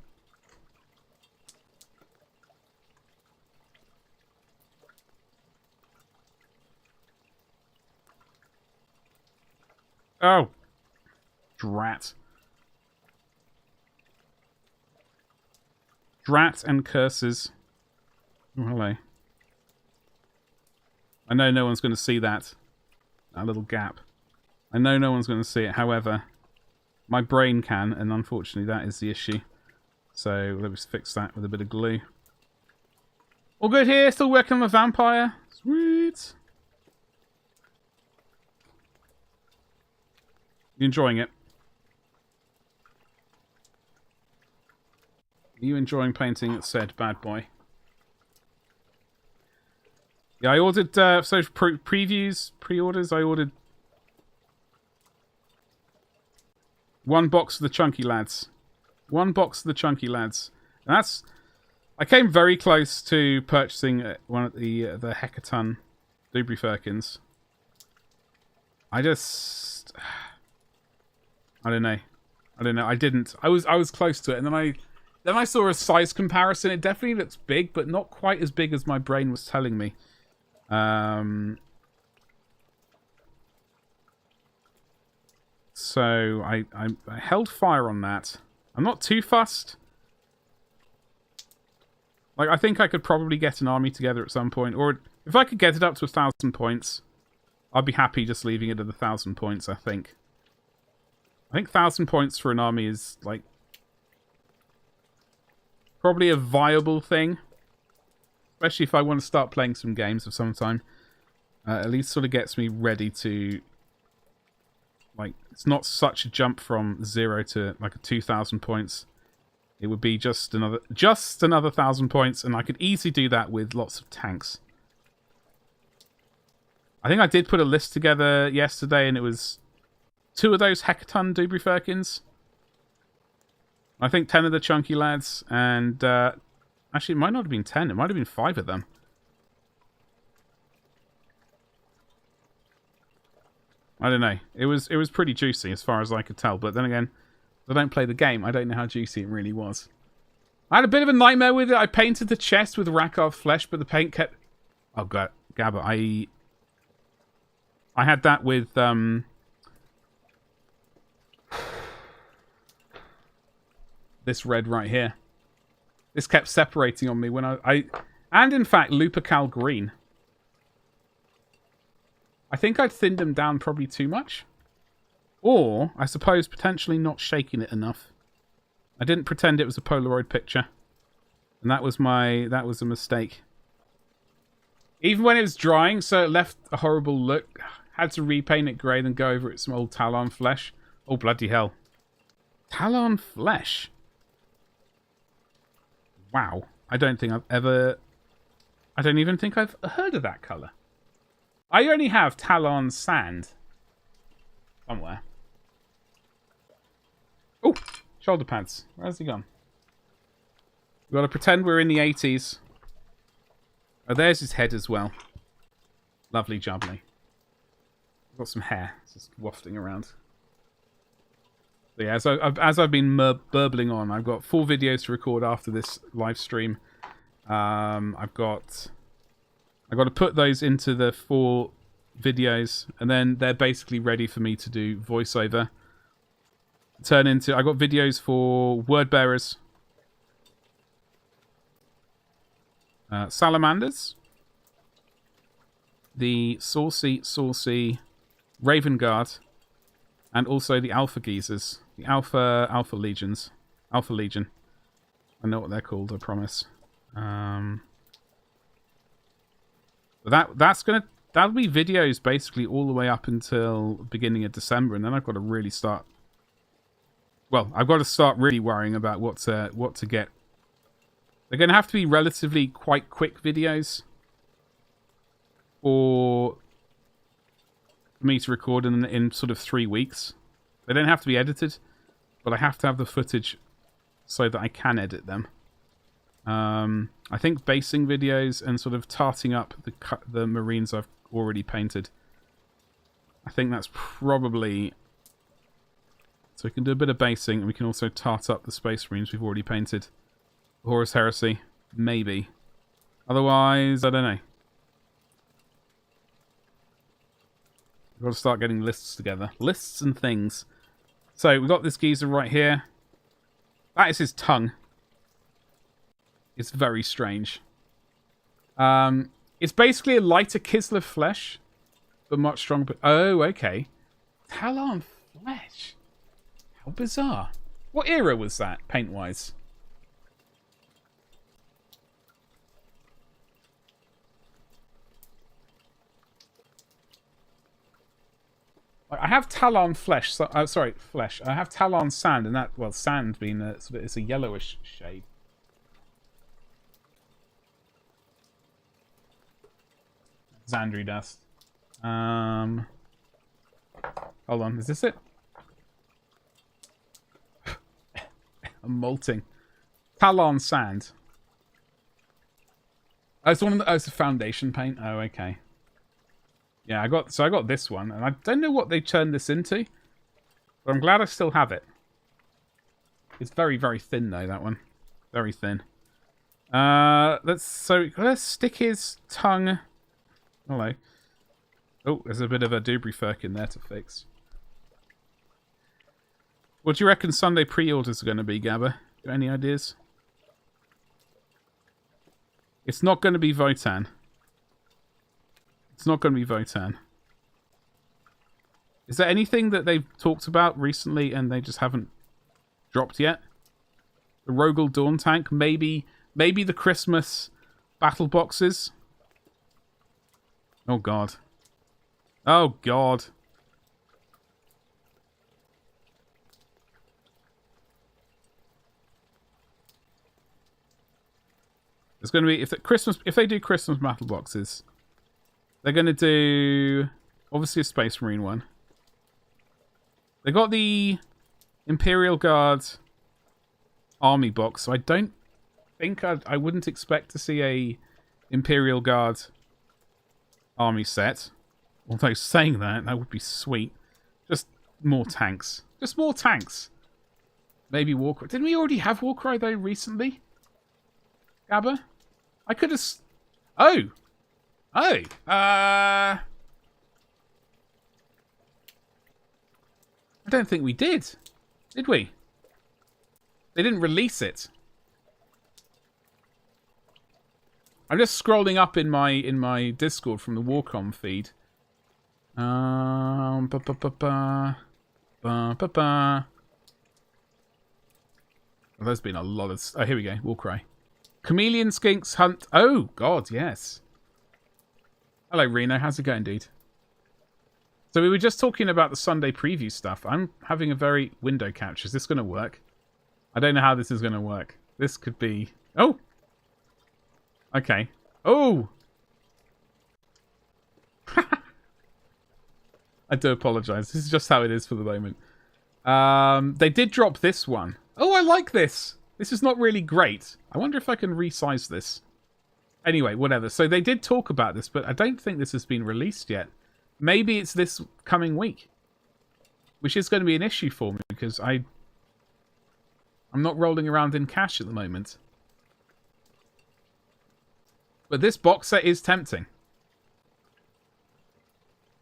Oh! Drat. Drat and curses. Oh, hello. I know no one's going to see that. That little gap. I know no one's going to see it, however... My brain can, and unfortunately that is the issue. So, let me just fix that with a bit of glue. All good here, still working on the vampire. Sweet! You enjoying it? Are you enjoying painting said bad boy? Yeah, I ordered, so previews, pre-orders, I ordered one box of the chunky lads. One box of the chunky lads. And that's... I came very close to purchasing one of the Hecaton Dubry Firkins. I just... I don't know. I didn't. I was close to it, and then I saw a size comparison. It definitely looks big, but not quite as big as my brain was telling me. So I held fire on that. I'm not too fussed. Like, I think I could probably get an army together at some point, or if I could get it up to 1,000 points, I'd be happy just leaving it at 1,000 points. I think 1,000 points for an army is like probably a viable thing, especially if I want to start playing some games of some time. At least sort of gets me ready to, like, it's not such a jump from 0 to like a 2,000 points. It would be just another 1,000 points, and I could easily do that with lots of tanks. I think I did put a list together yesterday, and it was 2 of those Hecaton Dubry Firkins. I think 10 of the chunky lads, and actually it might not have been 10, it might have been 5 of them. I don't know. It was pretty juicy as far as I could tell, but then again, if I don't play the game, I don't know how juicy it really was. I had a bit of a nightmare with it. I painted the chest with Rakov flesh, but the paint kept... Oh god, Gabba, I had that with this red right here. This kept separating on me when and in fact, Lupercal green. I think I'd thinned them down probably too much. Or, I suppose, potentially not shaking it enough. I didn't pretend it was a Polaroid picture. And that was a mistake. Even when it was drying, so it left a horrible look. Had to repaint it grey, then go over it some old Talon flesh. Oh, bloody hell. Talon flesh? Wow. I don't think I've ever... I don't even think I've heard of that colour. I only have Talon sand. Somewhere. Oh! Shoulder pads. Where's he gone? We've got to pretend we're in the 80s. Oh, there's his head as well. Lovely jubbly. Got some hair just wafting around. So yeah, as I've been burbling on, I've got 4 videos to record after this live stream. I've got to put those into the 4 videos, and then they're basically ready for me to do voiceover. Turn into... I got videos for word bearers, salamanders, the saucy Raven Guard, and also the Alpha Geezers, the Alpha Legions, Alpha Legion. I know what they're called, I promise. But that'll be videos basically all the way up until beginning of December, and then I've got to really start. Well, I've got to start really worrying about what to get. They're going to have to be relatively quite quick videos for me to record in sort of 3 weeks. They don't have to be edited, but I have to have the footage so that I can edit them. I think basing videos and sort of tarting up the Marines I've already painted. I think that's probably... So we can do a bit of basing, and we can also tart up the Space Marines we've already painted. Horus Heresy, maybe. Otherwise, I don't know. We've got to start getting lists together. Lists and things. So, we've got this geezer right here. That is his tongue. It's very strange. It's basically a lighter Kislev flesh, but much stronger. Oh, okay. Talon flesh. How bizarre. What era was that, paint-wise? I have Talon flesh. So, sorry, flesh. I have Talon sand, and that, well, sand being sort of, it's a yellowish shade. Xandri dust. Hold on, is this it? I'm molting. Talon sand. Oh, it's one of the, oh, it's a foundation paint. Oh, okay. Yeah, I got this one, and I don't know what they turned this into, but I'm glad I still have it. It's very, very thin though, that one. Very thin. Let's stick his tongue. Hello. Oh, there's a bit of a Dubrifurk in there to fix. What do you reckon Sunday pre-orders are going to be, Gabba? Got any ideas? It's not going to be Votan. It's not going to be Votan. Is there anything that they've talked about recently and they just haven't dropped yet? The Rogel Dawn tank? Maybe the Christmas battle boxes? Oh, God. Oh, God. There's going to be... If they do Christmas battle boxes, they're going to do... Obviously a Space Marine one. They got the Imperial Guard army box, so I don't think I wouldn't expect to see a Imperial Guard army set. Although saying that would be sweet. Just more tanks. Just more tanks. Maybe Warcry. Didn't we already have Warcry though recently? Gabba? I could have... Oh! Oh! I don't think we did. Did we? They didn't release it. I'm just scrolling up in my Discord from the Warcom feed. Well, there's been a lot of... Oh, here we go. Warcry. Chameleon Skinks Hunt... Oh, God, yes. Hello, Reno. How's it going, dude? So we were just talking about the Sunday preview stuff. I'm having a very... Window couch. Is this going to work? I don't know how this is going to work. This could be... Oh! Okay. Oh! I do apologise. This is just how it is for the moment. They did drop this one. Oh, I like this! This is not really great. I wonder if I can resize this. Anyway, whatever. So they did talk about this, but I don't think this has been released yet. Maybe it's this coming week. Which is going to be an issue for me, because I'm not rolling around in cash at the moment. But this box set is tempting.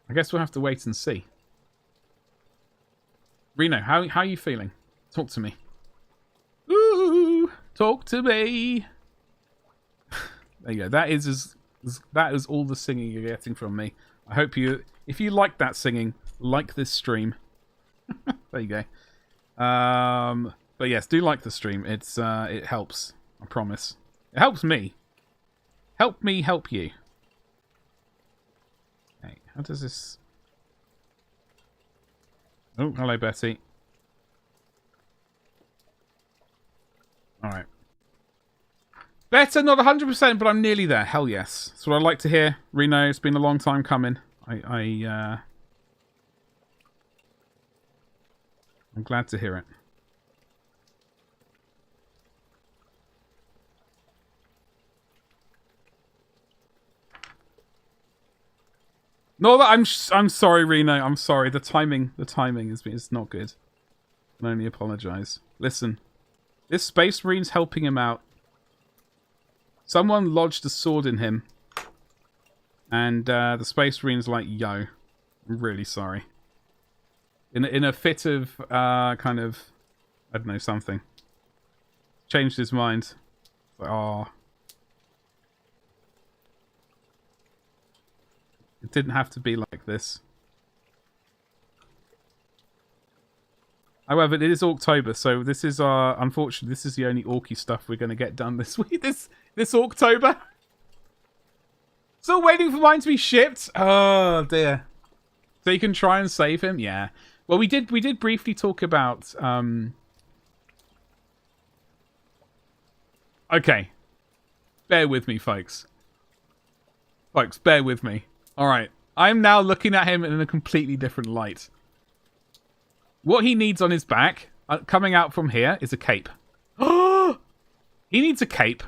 I guess we'll have to wait and see. Reno, how are you feeling? Talk to me. Ooh, talk to me. There you go. That is all the singing you're getting from me. I hope if you like that singing, like this stream. There you go. But yes, do like the stream. It helps. I promise. It helps me. Help me help you. Okay, how does this... Oh, hello, Betty. Alright. Better, not 100%, but I'm nearly there. Hell yes. That's what I'd like to hear. Reno, it's been a long time coming. I'm glad to hear it. No, I'm sorry, Reno. I'm sorry. The timing is not good. I can only apologize. Listen, this Space Marine's helping him out. Someone lodged a sword in him, and the Space Marine's like, "Yo, I'm really sorry." In a fit of kind of, I don't know, something. Changed his mind. Like, oh. It didn't have to be like this. However, it is Orktober, so this is unfortunately, this is the only Orky stuff we're going to get done this week. This Orktober. Still waiting for mine to be shipped. Oh dear. So you can try and save him. Yeah. Well, we did briefly talk about. Okay. Bear with me, folks. Folks, bear with me. All right. I'm now looking at him in a completely different light. What he needs on his back, coming out from here, is a cape. He needs a cape.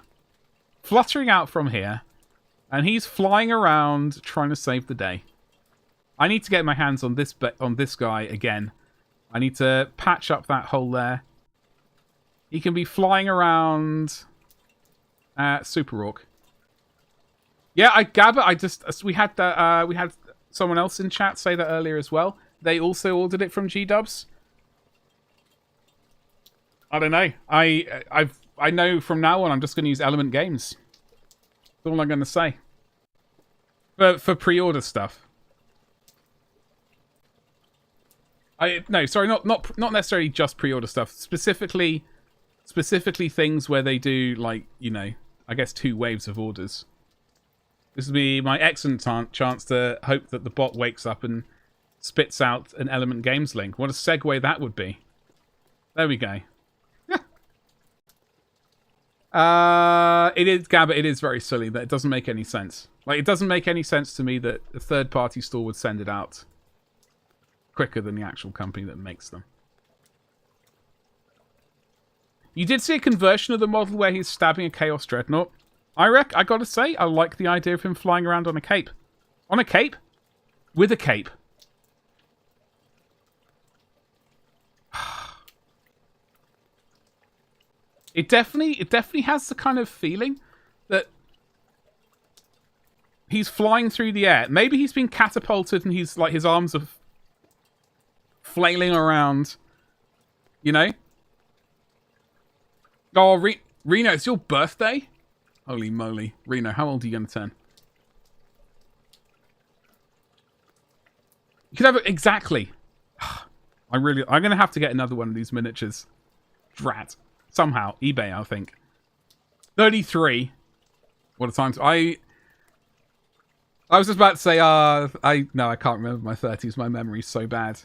Fluttering out from here. And he's flying around trying to save the day. I need to get my hands on this guy again. I need to patch up that hole there. He can be flying around... Super Orc. Yeah, Gabba, we had someone else in chat say that earlier as well. They also ordered it from G-Dubs. I don't know. I know from now on I'm just going to use Element Games. That's all I'm going to say. For pre-order stuff. No, sorry, not necessarily just pre-order stuff. Specifically things where they do, like, you know, I guess 2 waves of orders. This will be my excellent chance to hope that the bot wakes up and spits out an Element Games link. What a segue that would be. There we go. It is, Gabba, it is very silly that it doesn't make any sense. Like, it doesn't make any sense to me that a third-party store would send it out quicker than the actual company that makes them. You did see a conversion of the model where he's stabbing a Chaos Dreadnought. I gotta say, I like the idea of him flying around on a cape. On a cape? With a cape. It definitely has the kind of feeling that he's flying through the air. Maybe he's been catapulted and he's like his arms are flailing around. You know? Oh, Reno, it's your birthday? Holy moly. Reno, how old are you going to turn? You could have it exactly. I'm going to have to get another one of these miniatures. Drat. Somehow. eBay, I think. 33. What a time to... I was just about to say, no, I can't remember my 30s. My memory's so bad.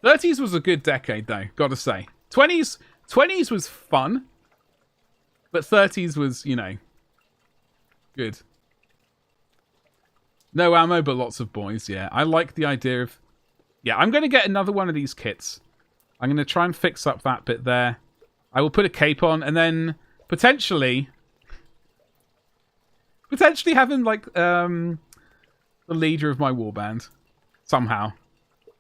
30s was a good decade, though. Gotta say. 20s was fun. But 30s was, you know... good. No ammo, but lots of boys, yeah. I like the idea of... yeah, I'm going to get another one of these kits. I'm going to try and fix up that bit there. I will put a cape on, and then potentially have him like the leader of my warband. Somehow.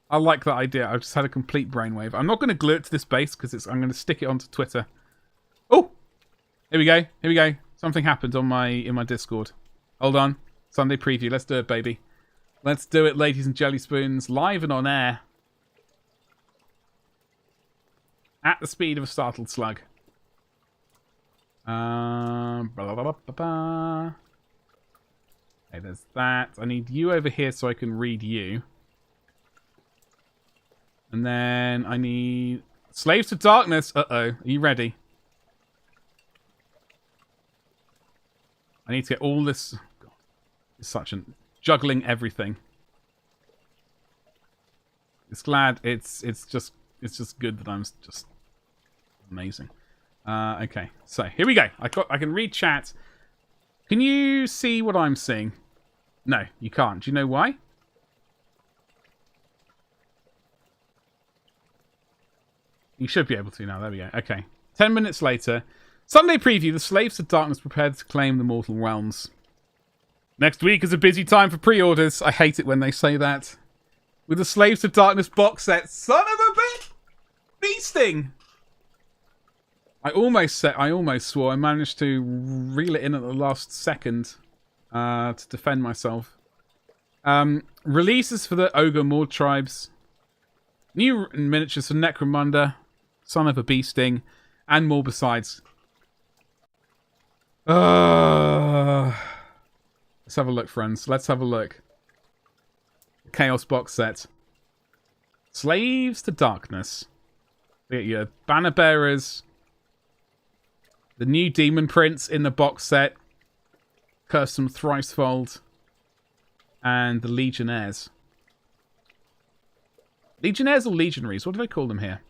I like that idea. I've just had a complete brainwave. I'm not going to glue it to this base, because I'm going to stick it onto Twitter. Oh! Here we go. Here we go. Something happened on in my Discord. Hold on. Sunday preview. Let's do it, baby. Let's do it, ladies and jelly spoons. Live and on air. At the speed of a startled slug. Blah, blah, blah, blah, blah. Okay, there's that. I need you over here so I can read you. And then I need... Slaves to Darkness. Uh-oh. Are you ready? I need to get all this... God, it's such an... Juggling everything. It's glad it's just good that I'm just amazing. Okay, so here we go. I can read chat. Can you see what I'm seeing? No, you can't. Do you know why? You should be able to now. There we go. Okay. 10 minutes later. Sunday preview. The Slaves to Darkness prepared to claim the mortal realms. Next week is a busy time for pre-orders. I hate it when they say that. With the Slaves to Darkness box set. Son of a bitch! Beasting! I almost swore. I managed to reel it in at the last second to defend myself. Releases for the Ogre Mord tribes. New miniatures for Necromunda. Son of a Beasting. And more besides. Let's have a look, friends. Let's have a look. Chaos box set. Slaves to Darkness. We get your Banner Bearers. The new Demon Prince in the box set. Custom Thricefold. And the Legionnaires. Legionnaires or Legionaries? What do they call them here?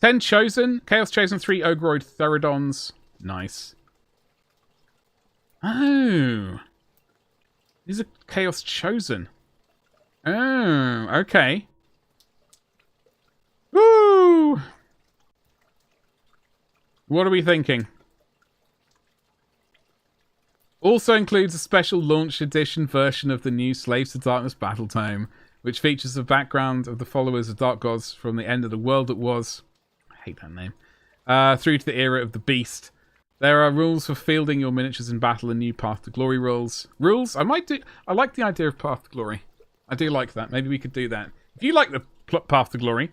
10 Chosen. Chaos Chosen 3 Ogroid Therodons. Nice. Oh. These are Chaos Chosen. Oh, okay. Woo! What are we thinking? Also includes a special launch edition version of the new Slaves to Darkness Battle Tome, which features the background of the followers of Dark Gods from the end of the world that was. I hate that name. Through to the era of the Beast. There are rules for fielding your miniatures in battle and new Path to Glory rules. I like the idea of Path to Glory. I do like that. Maybe we could do that. If you like the Path to Glory,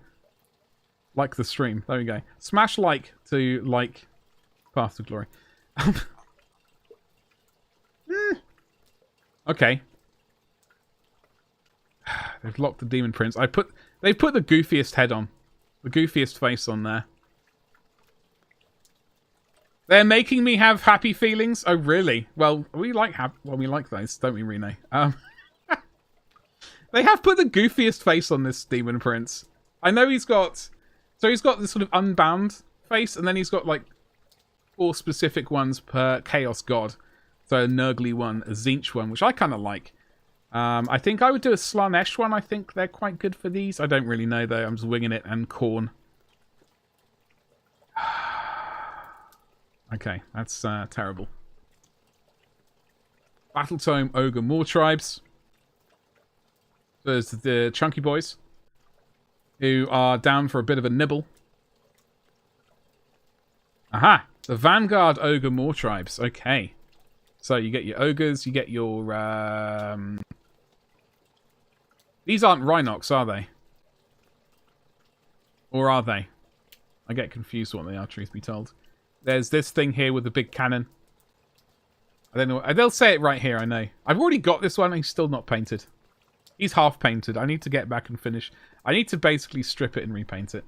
like the stream. There we go. Smash like to like Path to Glory. Okay. They've locked the Demon Prince. They've put the goofiest head on. The goofiest face on there. They're making me have happy feelings. Oh, really? Well, we like those, don't we, Rene? They have put the goofiest face on this Demon Prince. I know he's got this sort of unbound face, and then he's got like 4 specific ones per Chaos God. So a Nurgly one, a Zinch one, which I kind of like. I think I would do a Slanesh one. I think they're quite good for these. I don't really know though. I'm just winging it. And Khorne. Okay, that's terrible. Battle Tome Ogre More Tribes. There's the Chunky Boys, who are down for a bit of a nibble. Aha! The Vanguard Ogre More Tribes. Okay. So you get your Ogres, you get your... These aren't Rhinox, are they? Or are they? I get confused what they are, truth be told. There's this thing here with the big cannon. I don't know. They'll say it right here, I know. I've already got this one, and he's still not painted. He's half painted. I need to get back and finish. I need to basically strip it and repaint it.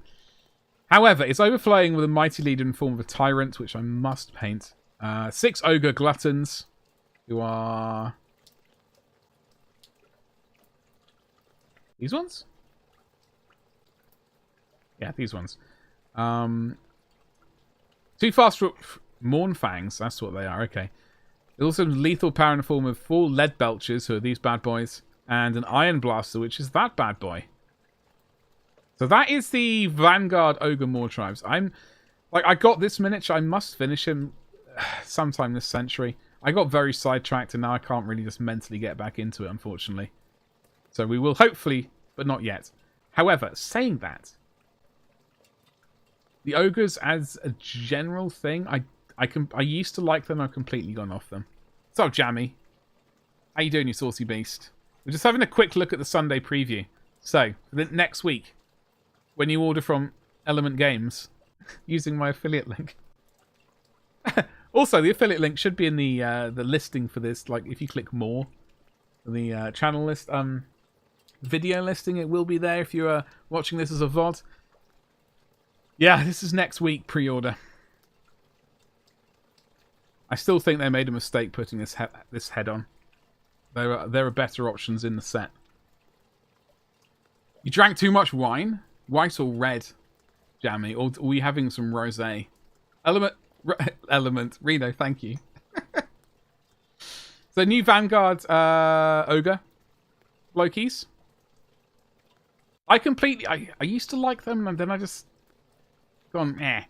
However, it's overflowing with a mighty leader in form of a tyrant, which I must paint. 6 Ogre Gluttons, who are... These ones? Yeah, these ones. 2 fast Mournfangs, that's what they are, okay. There's also lethal power in the form of 4 Lead Belchers, who are these bad boys, and an Iron Blaster, which is that bad boy. So that is the Vanguard Ogre More Tribes. I got this miniature, I must finish him sometime this century. I got very sidetracked, and now I can't really just mentally get back into it, unfortunately. So we will hopefully, but not yet. However, saying that, the ogres as a general thing, I used to like them. I've completely gone off them. What's up, Jammy? How you doing, you saucy beast? We're just having a quick look at the Sunday preview. So, next week, when you order from Element Games, using my affiliate link. Also, the affiliate link should be in the listing for this. Like, if you click more, the channel list, video listing, it will be there if you're watching this as a VOD. Yeah, this is next week pre-order. I still think they made a mistake putting this head on. There are better options in the set. You drank too much wine? White or red, Jammy? Or were you having some rosé? Element. Reno, thank you. So new Vanguard Ogre Loki's. I used to like them, and then I just gone, eh.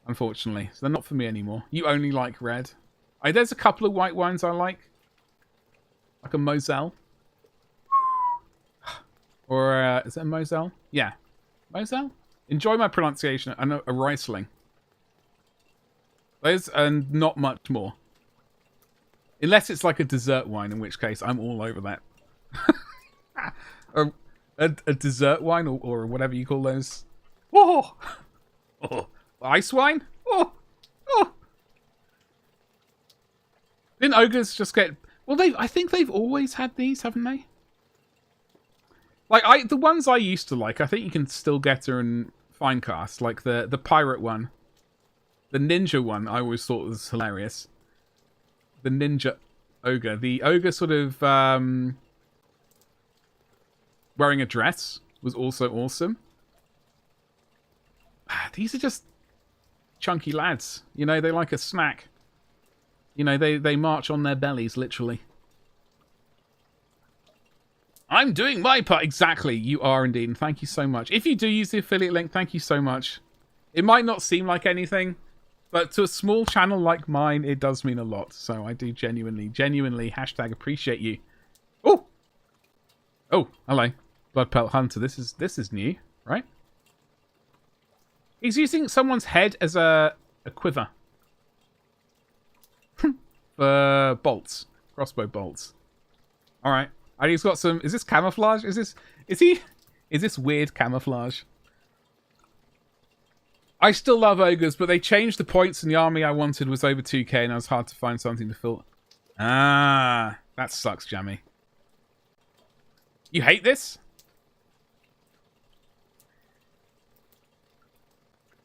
Unfortunately. So they're not for me anymore. You only like red. There's a couple of white wines I like. Like a Moselle. Or, is it a Moselle? Yeah. Moselle? Enjoy my pronunciation. I know, a Riesling. Those, and not much more. Unless it's like a dessert wine, in which case I'm all over that. a dessert wine, or whatever you call those. Oh! Oh! Ice wine? Oh! Oh! Didn't ogres just get... Well, I think they've always had these, haven't they? Like, the ones I used to like, I think you can still get her in Finecast. Like, the pirate one. The ninja one, I always thought was hilarious. The ninja ogre. The ogre sort of wearing a dress was also awesome. These are just chunky lads. You know, they like a snack. You know, they march on their bellies, literally. I'm doing my part. Exactly, you are indeed. And thank you so much. If you do use the affiliate link, thank you so much. It might not seem like anything, but to a small channel like mine, it does mean a lot. So I do genuinely hashtag appreciate you. Oh! Oh, hello. Blood Pelt Hunter. This is new, right? He's using someone's head as a quiver. For bolts. Crossbow bolts. Alright. And he's got some... Is this camouflage? Is this weird camouflage? I still love ogres, but they changed the points, and the army I wanted was over 2k, and it was hard to find something to fill. Ah, that sucks, Jammy. You hate this?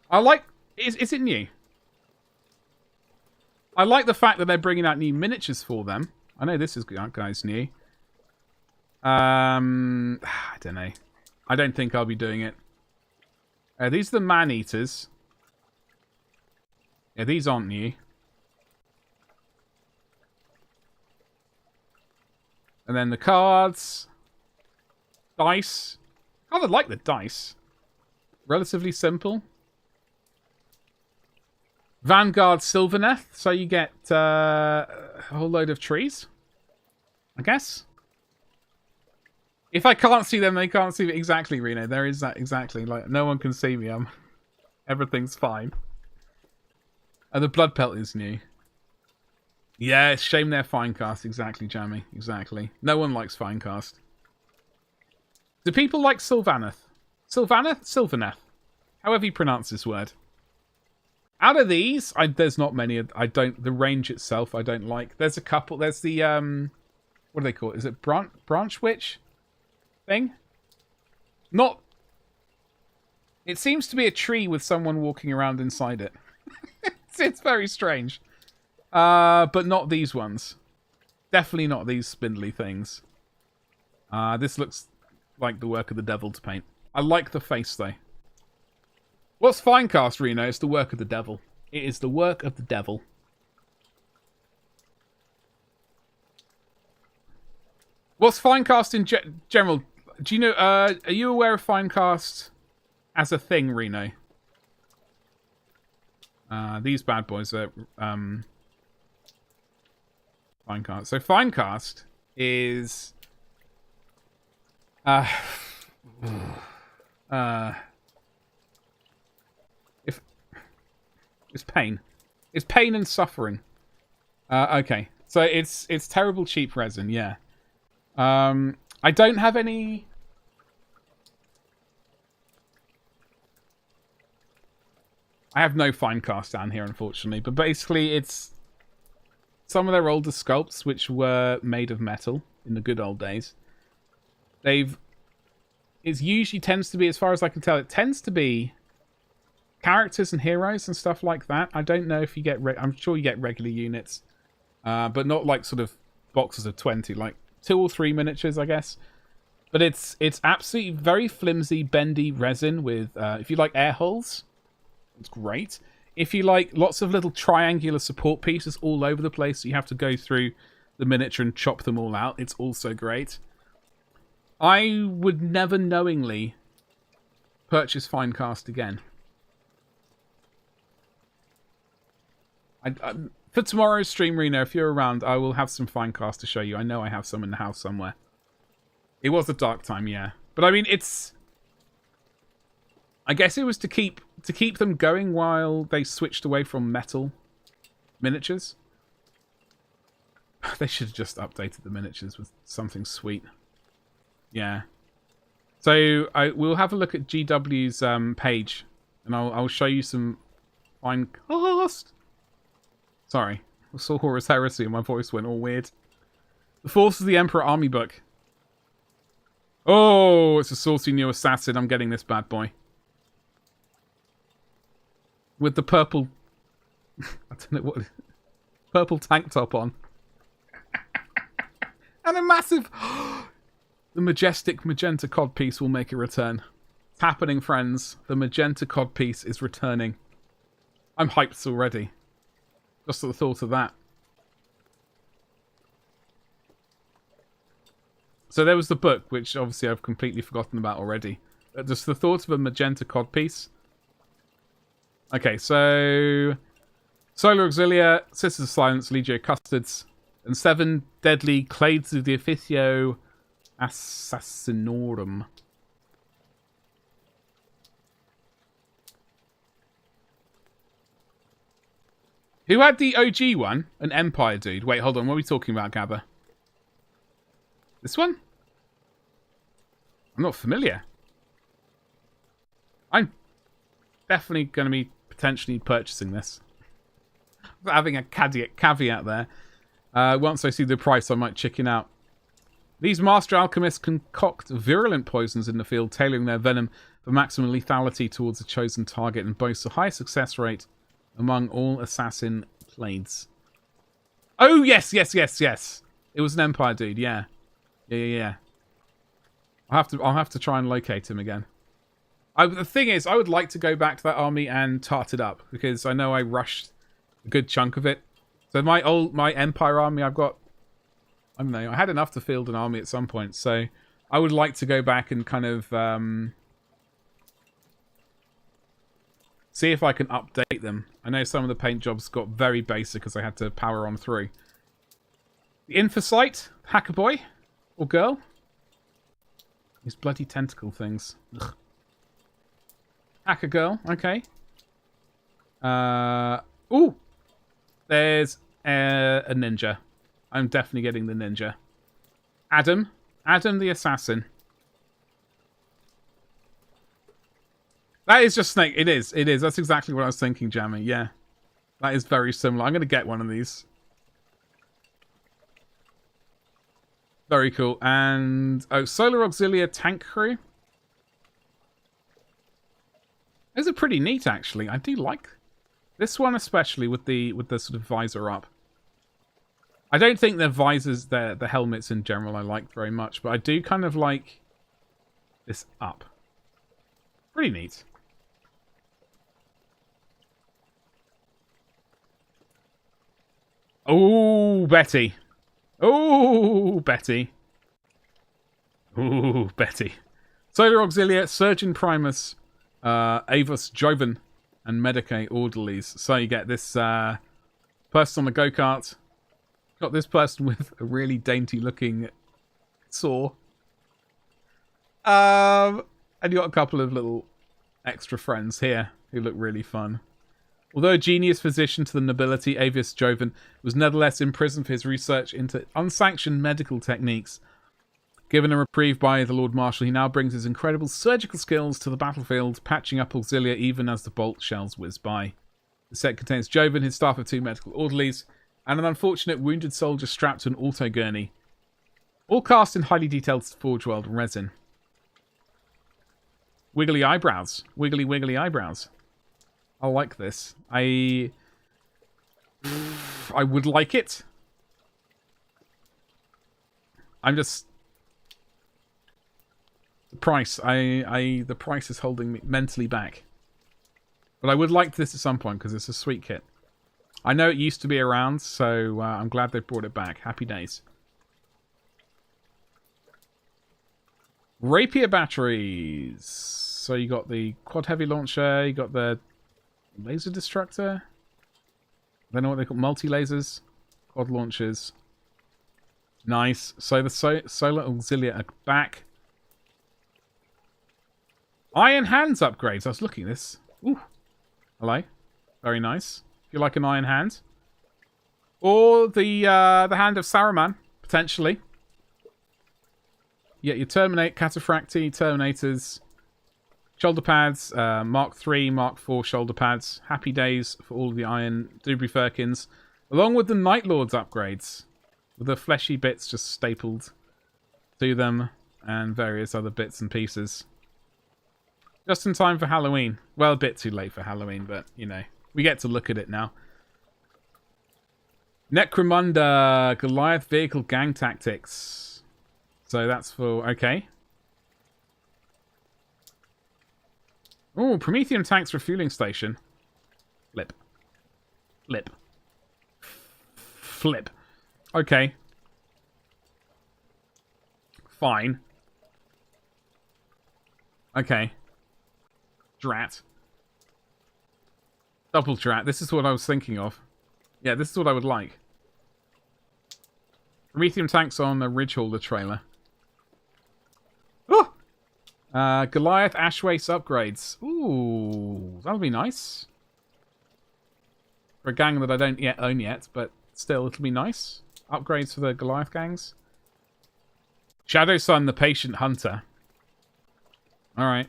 I like... Is it new? I like the fact that they're bringing out new miniatures for them. I know this is guy's new. I don't know. I don't think I'll be doing it. These are the man-eaters. Yeah, these aren't new. And then the cards. Dice. I would like the dice. Relatively simple. Vanguard Sylvaneth. So you get a whole load of trees. I guess. If I can't see them, they can't see me. Exactly, Reno. There is that exactly. Like, no one can see me. Everything's fine. And the Blood Pelt is new. Yeah, it's shame they're Finecast. Exactly, Jammy. Exactly. No one likes Finecast. Do people like Sylvaneth? Sylvaneth? Sylvaneth. However you pronounce this word. Out of these, there's not many. I don't... The range itself, I don't like. There's a couple. There's the... what do they call it? Is it Branch Witch? Thing? Not... It seems to be a tree with someone walking around inside it. It's very strange. But not these ones. Definitely not these spindly things. This looks like the work of the devil to paint. I like the face, though. What's Finecast, Reno? It's the work of the devil. It is the work of the devil. What's Finecast in general? Do you know, are you aware of Finecast as a thing, Reno? These bad boys are, Finecast. So Finecast is, it's pain. It's pain and suffering. Okay. So it's terrible cheap resin, yeah. I don't have any... I have no fine cast down here, unfortunately. But basically, it's some of their older sculpts, which were made of metal in the good old days. It usually tends to be, as far as I can tell, it tends to be characters and heroes and stuff like that. I don't know if you get... I'm sure you get regular units. But not like sort of boxes of 20. Like 2 or 3 miniatures, I guess. But it's absolutely very flimsy, bendy resin with... if you like air holes... It's great. If you like lots of little triangular support pieces all over the place, so you have to go through the miniature and chop them all out, it's also great. I would never knowingly purchase Finecast again. For tomorrow's stream, Reno, if you're around, I will have some Finecast to show you. I know I have some in the house somewhere. It was a dark time, yeah. But I mean, it's... I guess it was to keep them going while they switched away from metal miniatures. They should have just updated the miniatures with something sweet. Yeah. So we'll have a look at GW's page, and I'll show you some Finecast. Sorry, I saw Horus Heresy and my voice went all weird. The Force of the Emperor Army book. Oh, it's a saucy new assassin. I'm getting this bad boy. With the purple... I don't know what... Purple tank top on. And a massive... The majestic magenta codpiece will make a return. It's happening, friends. The magenta codpiece is returning. I'm hyped already. Just at the thought of that. So there was the book, which obviously I've completely forgotten about already. Just the thought of a magenta codpiece. Okay, so... Solar Auxilia, Sisters of Silence, Legio Custards, and 7 deadly Clades of the Officio Assassinorum. Who had the OG one? An Empire dude. Wait, hold on. What are we talking about, Gabba? This one? I'm not familiar. I'm definitely going to be potentially purchasing this. Having a caveat there. Once I see the price, I might chicken out. These master alchemists concoct virulent poisons in the field, tailoring their venom for maximum lethality towards a chosen target, and boast a high success rate among all assassin clades. Oh, yes. It was an Empire dude, yeah. Yeah. I'll have to try and locate him again. The thing is, I would like to go back to that army and tart it up, because I know I rushed a good chunk of it. So my Empire army, I've got... I don't know, I had enough to field an army at some point, so I would like to go back and kind of see if I can update them. I know some of the paint jobs got very basic because I had to power on through. The Infocyte, hacker boy or girl. These bloody tentacle things. Ugh. Hacker girl, okay. Ooh! There's a ninja. I'm definitely getting the ninja. Adam the assassin. That is just Snake. It is. That's exactly what I was thinking, Jammy. Yeah. That is very similar. I'm going to get one of these. Very cool. And... oh, Solar Auxilia tank crew. Those are pretty neat, actually. I do like this one, especially with the sort of visor up. I don't think their visors, the helmets in general, I like very much, but I do kind of like this up. Pretty neat. Oh, Betty. Oh, Betty. Oh, Betty. Solar Auxilia, Surgeon Primus, Avos Joven, and Medicae Orderlies. So you get this person on the go-kart. Got this person with a really dainty looking saw. And you got a couple of little extra friends here who look really fun. Although a genius physician to the nobility, Avius Joven was nevertheless imprisoned for his research into unsanctioned medical techniques. Given a reprieve by the Lord Marshal, he now brings his incredible surgical skills to the battlefield, patching up auxilia even as the bolt shells whiz by. The set contains Joven, his staff of 2 medical orderlies, and an unfortunate wounded soldier strapped to an auto gurney. All cast in highly detailed Forge World resin. Wiggly eyebrows. Wiggly, wiggly eyebrows. I like this. I would like it. I'm just... The price. The price is holding me mentally back. But I would like this at some point because it's a sweet kit. I know it used to be around, so I'm glad they brought it back. Happy days. Rapier batteries. So you got the quad heavy launcher, you got the laser destructor. I don't know what they call multi-lasers. Quad launchers. Nice. So the solar auxilia are back. Iron hands upgrades. I was looking at this. Ooh. Hello. Very nice. If you like an iron hand. Or the hand of Saruman, potentially. Yeah, your Cataphracti, Terminators, shoulder pads, Mark III, Mark IV shoulder pads. Happy days for all of the Iron Dubry Firkins. Along with the Night Lords upgrades. With the fleshy bits just stapled to them. And various other bits and pieces. Just in time for Halloween. Well, a bit too late for Halloween, but, you know. We get to look at it now. Necromunda, Goliath Vehicle Gang Tactics. So that's for... Okay. Oh, Promethean Tanks Refueling Station. Flip. Flip. Flip. Okay. Fine. Okay. Drat. Double drat. This is what I was thinking of. Yeah, this is what I would like. Promethean tanks on a Ridge Hauler trailer. Oh! Goliath Ashwace upgrades. Ooh, that'll be nice. For a gang that I don't yet own yet, but still, it'll be nice. Upgrades for the Goliath gangs. Shadow Sun, the Patient Hunter. Alright.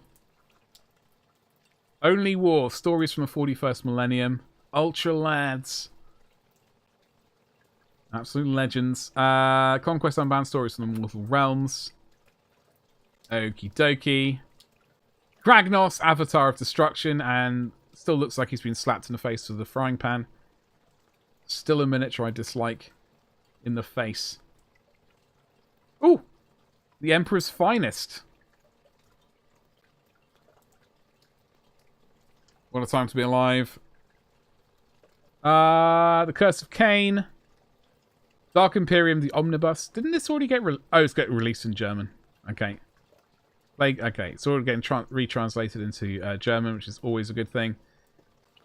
Only War, Stories from the 41st Millennium. Ultra Lads. Absolute legends. Conquest Unbound, Stories from the Mortal Realms. Okie dokie. Kragnos, Avatar of Destruction, and still looks like he's been slapped in the face with a frying pan. Still a miniature I dislike in the face. Ooh! The Emperor's Finest. What a time to be alive. The Curse of Cain. Dark Imperium, the Omnibus. Didn't this already get... Oh, it's getting released in German. Okay. Okay, it's already getting retranslated into German, which is always a good thing.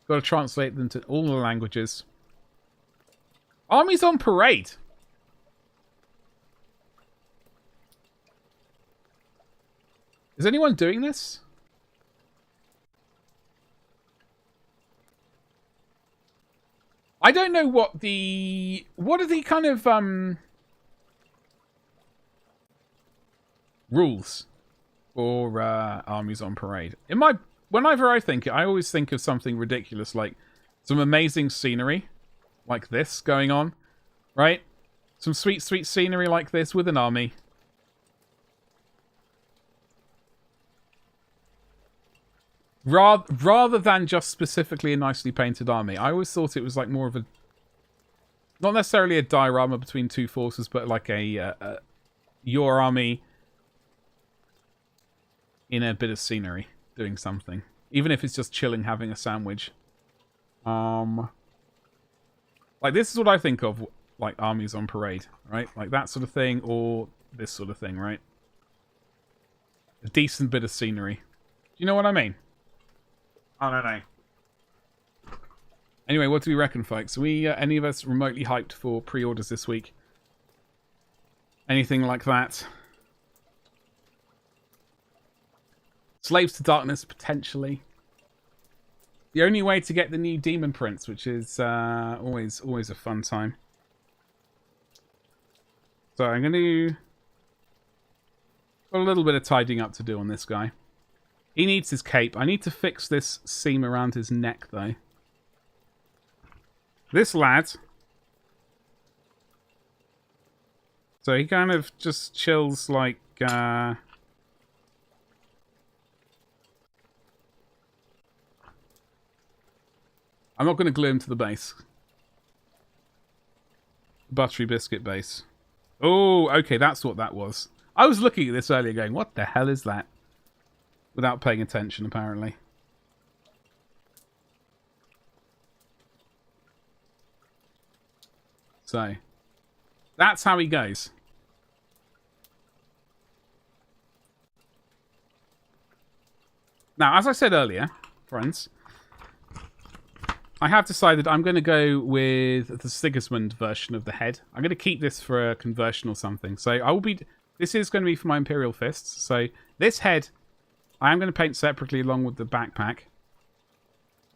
Got to translate them to all the languages. Armies on Parade. Is anyone doing this? I don't know what are the kind of rules for armies on parade. Whenever I think it, I always think of something ridiculous, like some amazing scenery like this going on, right? Some sweet, sweet scenery like this with an army. Rather than just specifically a nicely painted army. I always thought it was like more of a... Not necessarily a diorama between two forces, but like your army in a bit of scenery doing something. Even if it's just chilling, having a sandwich. Like this is what I think of, like armies on parade, right? Like that sort of thing, or this sort of thing, right? A decent bit of scenery. Do you know what I mean? I don't know. Anyway, what do we reckon, folks? Are we, any of us remotely hyped for pre-orders this week? Anything like that? Slaves to Darkness, potentially. The only way to get the new Demon Prince, which is always a fun time. So I'm going to Got a little bit of tidying up to do on this guy. He needs his cape. I need to fix this seam around his neck, though. This lad... So he kind of just chills like... I'm not going to glue him to the base. Buttery biscuit base. Oh, okay, that's what that was. I was looking at this earlier going, what the hell is that? Without paying attention, apparently. So, that's how he goes. Now, as I said earlier, friends, I have decided I'm going to go with the Sigismund version of the head. I'm going to keep this for a conversion or something. So I will be... This is going to be for my Imperial fists. So this head, I am going to paint separately along with the backpack.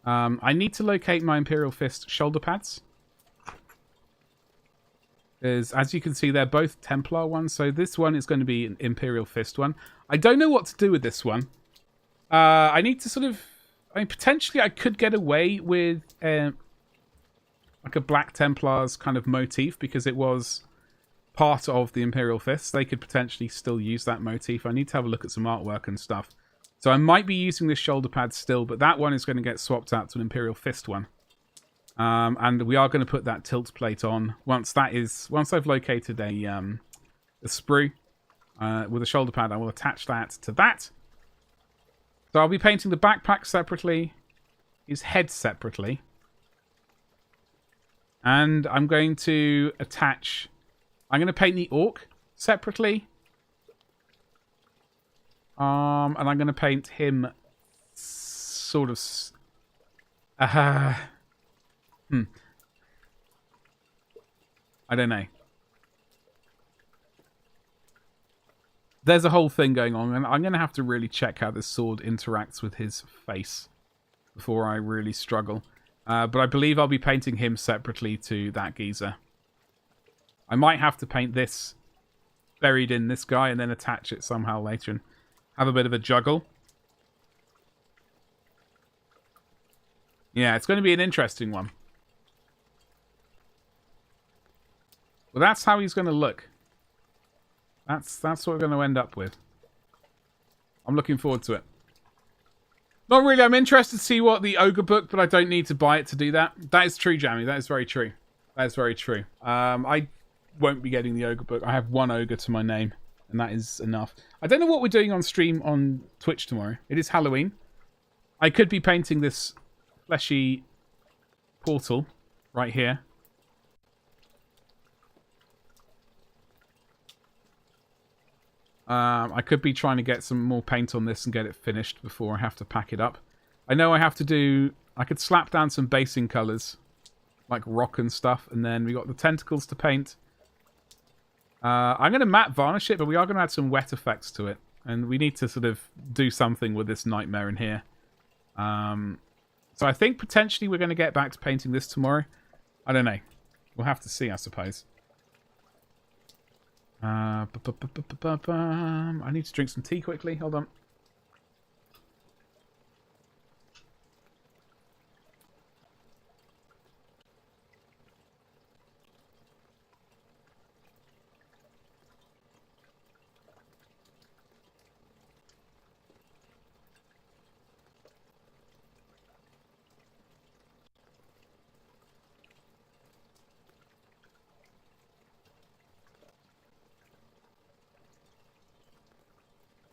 I need to locate my Imperial fist shoulder pads. Because, as you can see, they're both Templar ones. So this one is going to be an Imperial fist one. I don't know what to do with this one. I need to sort of... I mean, potentially I could get away with like a Black Templars kind of motif because it was part of the Imperial Fists. They could potentially still use that motif. I need to have a look at some artwork and stuff. So I might be using this shoulder pad still, but that one is going to get swapped out to an Imperial Fist one. And we are going to put that tilt plate on once I've located a sprue with a shoulder pad. I will attach that to that. So I'll be painting the backpack separately, his head separately, and I'm going to attach... I'm going to paint the orc separately, and I'm going to paint him sort of... I don't know. There's a whole thing going on, and I'm going to have to really check how this sword interacts with his face before I really struggle. But I believe I'll be painting him separately to that geezer. I might have to paint this buried in this guy and then attach it somehow later and have a bit of a juggle. Yeah, it's going to be an interesting one. Well, that's how he's going to look. That's what we're going to end up with. I'm looking forward to it. Not really. I'm interested to see what the ogre book, but I don't need to buy it to do that. That is true, Jamie. That is very true. That is very true. I won't be getting the ogre book. I have one ogre to my name, and that is enough. I don't know what we're doing on stream on Twitch tomorrow. It is Halloween. I could be painting this fleshy portal right here. I could be trying to get some more paint on this and get it finished before I have to pack it up. I know I have to do... I could slap down some basing colours, like rock and stuff, and then we got the tentacles to paint. I'm going to matte varnish it, but we are going to add some wet effects to it. And we need to sort of do something with this nightmare in here. So I think potentially we're going to get back to painting this tomorrow. I don't know. We'll have to see, I suppose. I need to drink some tea quickly. Hold on.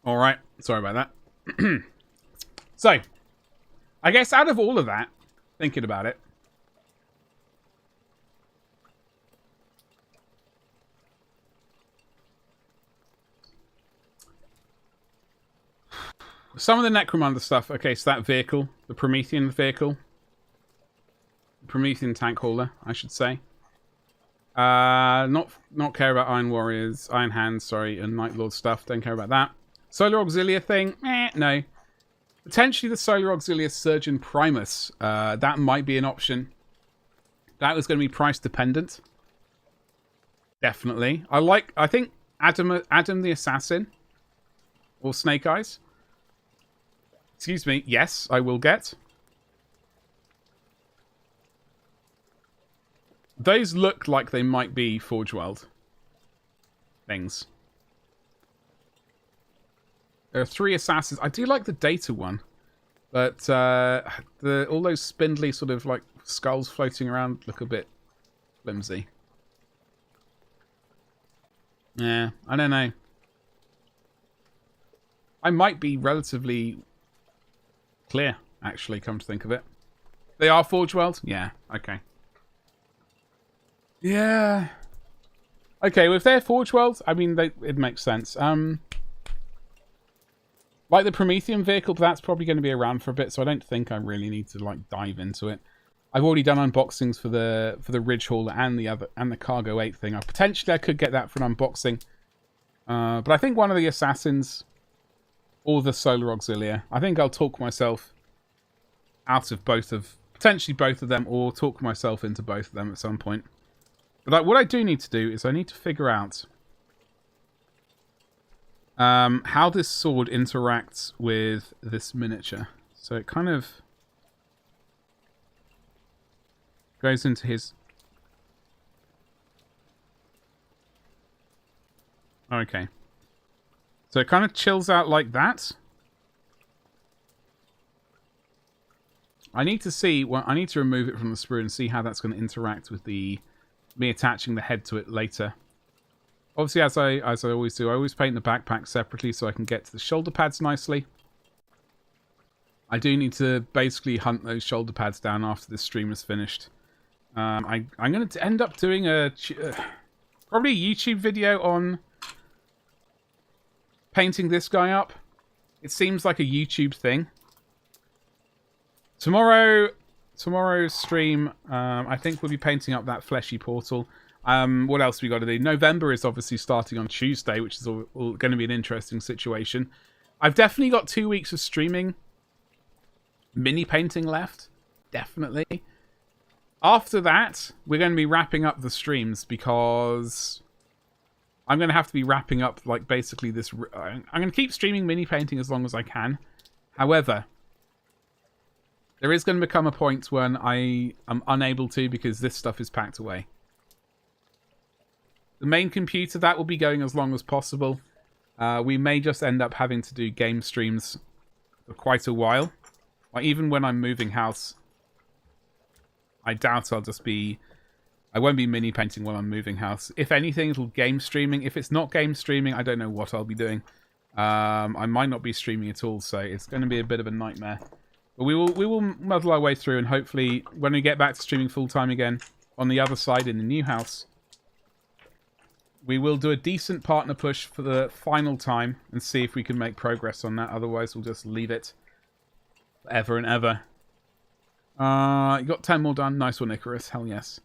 All right. Sorry about that. So, I guess out of all of that, thinking about it, some of the Necromunda stuff. Okay, so that vehicle, the Promethean vehicle, the Promethean tank hauler, I should say. Not care about Iron Warriors, Iron Hands, sorry, and Night Lord stuff. Don't care about that. Solar Auxilia thing? No. Potentially the Solar Auxilia Surgeon Primus. That might be an option. That was going to be price dependent. Definitely. I think Adam the Assassin Or snake eyes. Excuse me. Yes, I will get. Those look like they might be Forge World things. There are 3 assassins. I do like the data one. But all those spindly sort of like skulls floating around look a bit flimsy. Yeah, I don't know. I might be relatively clear, actually, come to think of it. They are Forge World? Yeah, okay. Yeah. Okay, well, if they're Forge World, I mean, it makes sense. Like the Promethean vehicle, but that's probably going to be around for a bit, so I don't think I really need to like dive into it. I've already done unboxings for the Ridge Hauler and the Cargo 8 thing. Potentially I could get that for an unboxing. But I think one of the Assassins or the Solar Auxilia, I think I'll talk myself out of potentially both of them, or talk myself into both of them at some point. But what I do need to do is I need to figure out how this sword interacts with this miniature. So it kind of goes into his... Okay. So it kind of chills out like that. I need to see... Well, I need to remove it from the sprue and see how that's going to interact with me attaching the head to it later. Obviously, as I always do, I always paint the backpack separately so I can get to the shoulder pads nicely. I do need to basically hunt those shoulder pads down after this stream is finished. I'm going to end up doing probably a YouTube video on painting this guy up. It seems like a YouTube thing. Tomorrow's stream, I think we'll be painting up that fleshy portal. What else we got to do? November is obviously starting on Tuesday, which is all going to be an interesting situation. I've definitely got 2 weeks of streaming mini painting left. Definitely. After that, we're going to be wrapping up the streams because I'm going to have to be wrapping up like basically this... I'm going to keep streaming mini painting as long as I can. However, there is going to become a point when I am unable to because this stuff is packed away. The main computer, that will be going as long as possible. We may just end up having to do game streams for quite a while. Like even when I'm moving house, I doubt I'll just be... I won't be mini painting while I'm moving house. If anything, it'll game streaming. If it's not game streaming, I don't know what I'll be doing. I might not be streaming at all, so it's going to be a bit of a nightmare. But we will muddle our way through, and hopefully when we get back to streaming full time again on the other side in the new house, we will do a decent partner push for the final time and see if we can make progress on that. Otherwise, we'll just leave it forever and ever. You got 10 more done. Nice one, Icarus. Hell yes.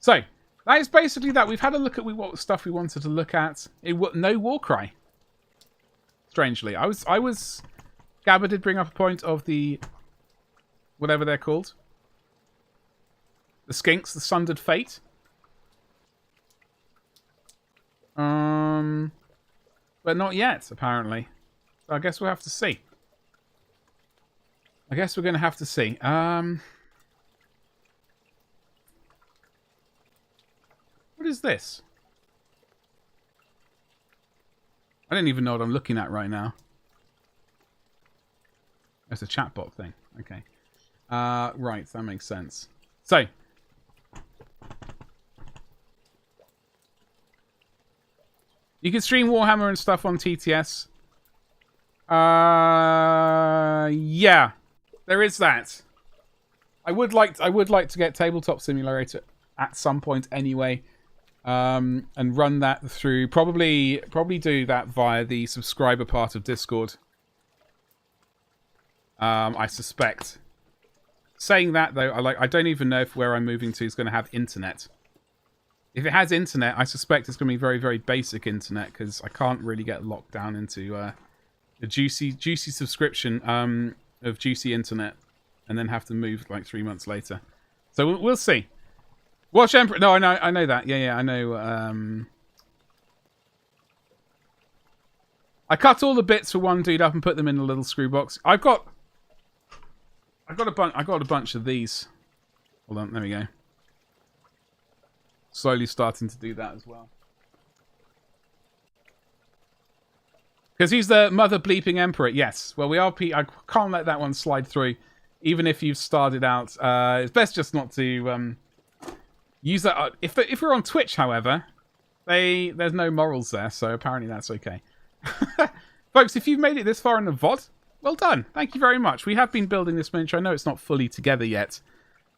So, that is basically that. We've had a look at what stuff we wanted to look at. No Warcry. Strangely. Gabba did bring up a point of the... whatever they're called. The Skinks, the Sundered Fate. But not yet, apparently. So I guess we'll have to see. I guess we're going to have to see. What is this? I don't even know what I'm looking at right now. It's a chatbot thing. Okay. Right, that makes sense. So... you can stream Warhammer and stuff on TTS. Yeah, there is that. I would like to get Tabletop Simulator at some point anyway, and run that through. Probably do that via the subscriber part of Discord. I suspect. Saying that though, I don't even know if where I'm moving to is going to have internet. If it has internet, I suspect it's going to be very, very basic internet because I can't really get locked down into a juicy subscription of juicy internet and then have to move like 3 months later. So we'll see. Watch Emperor. No, I know that. Yeah, I know. I cut all the bits for one dude up and put them in a little screw box. I got a bunch of these. Hold on, there we go. Slowly starting to do that as well. Because he's the mother bleeping emperor. Yes. Well, we are. I can't let that one slide through, even if you've started out. It's best just not to use that. If we're on Twitch, however, there's no morals there, so apparently that's okay. Folks, if you've made it this far in the VOD, well done. Thank you very much. We have been building this miniature. I know it's not fully together yet.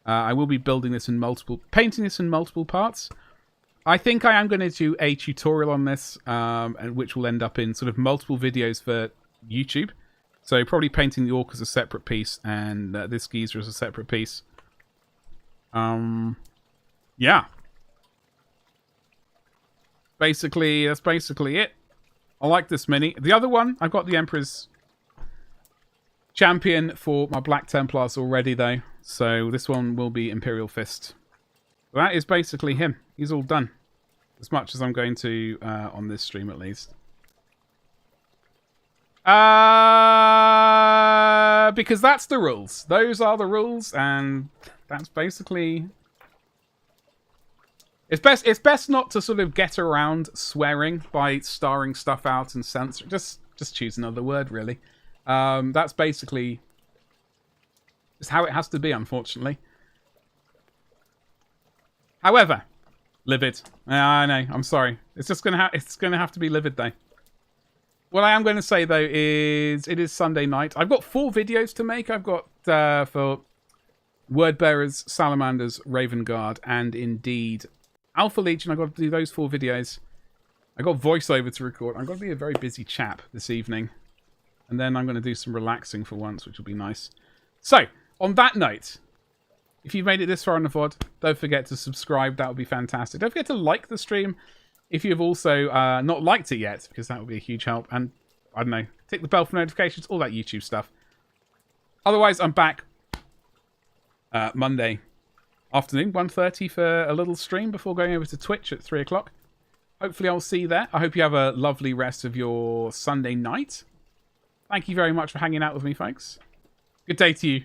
I will be building this in painting this in multiple parts. I think I am going to do a tutorial on this, and which will end up in sort of multiple videos for YouTube. So probably painting the orc as a separate piece, and this geezer as a separate piece. Yeah. Basically, that's basically it. I like this mini. The other one, I've got the Emperor's champion for my Black Templars already, though. So this one will be Imperial Fist. That is basically him. He's all done. As much as I'm going to on this stream, at least. Because that's the rules. Those are the rules, and that's basically... It's best not to sort of get around swearing by starring stuff out and censoring. Just choose another word, really. That's basically just how it has to be, unfortunately. However, livid. I know. I'm sorry. It's just gonna have to be livid, though. What I am going to say, though, is it is Sunday night. I've got 4 videos to make. I've got for Word Bearers, Salamanders, Raven Guard, and indeed Alpha Legion. I've got to do those 4 videos. I got voiceover to record. I'm going to be a very busy chap this evening. And then I'm going to do some relaxing for once, which will be nice. So, on that note, if you've made it this far in the VOD, don't forget to subscribe. That would be fantastic. Don't forget to like the stream if you've also not liked it yet, because that would be a huge help. And, I don't know, tick the bell for notifications, all that YouTube stuff. Otherwise, I'm back Monday afternoon, 1:30 for a little stream before going over to Twitch at 3 o'clock. Hopefully I'll see you there. I hope you have a lovely rest of your Sunday night. Thank you very much for hanging out with me, folks. Good day to you.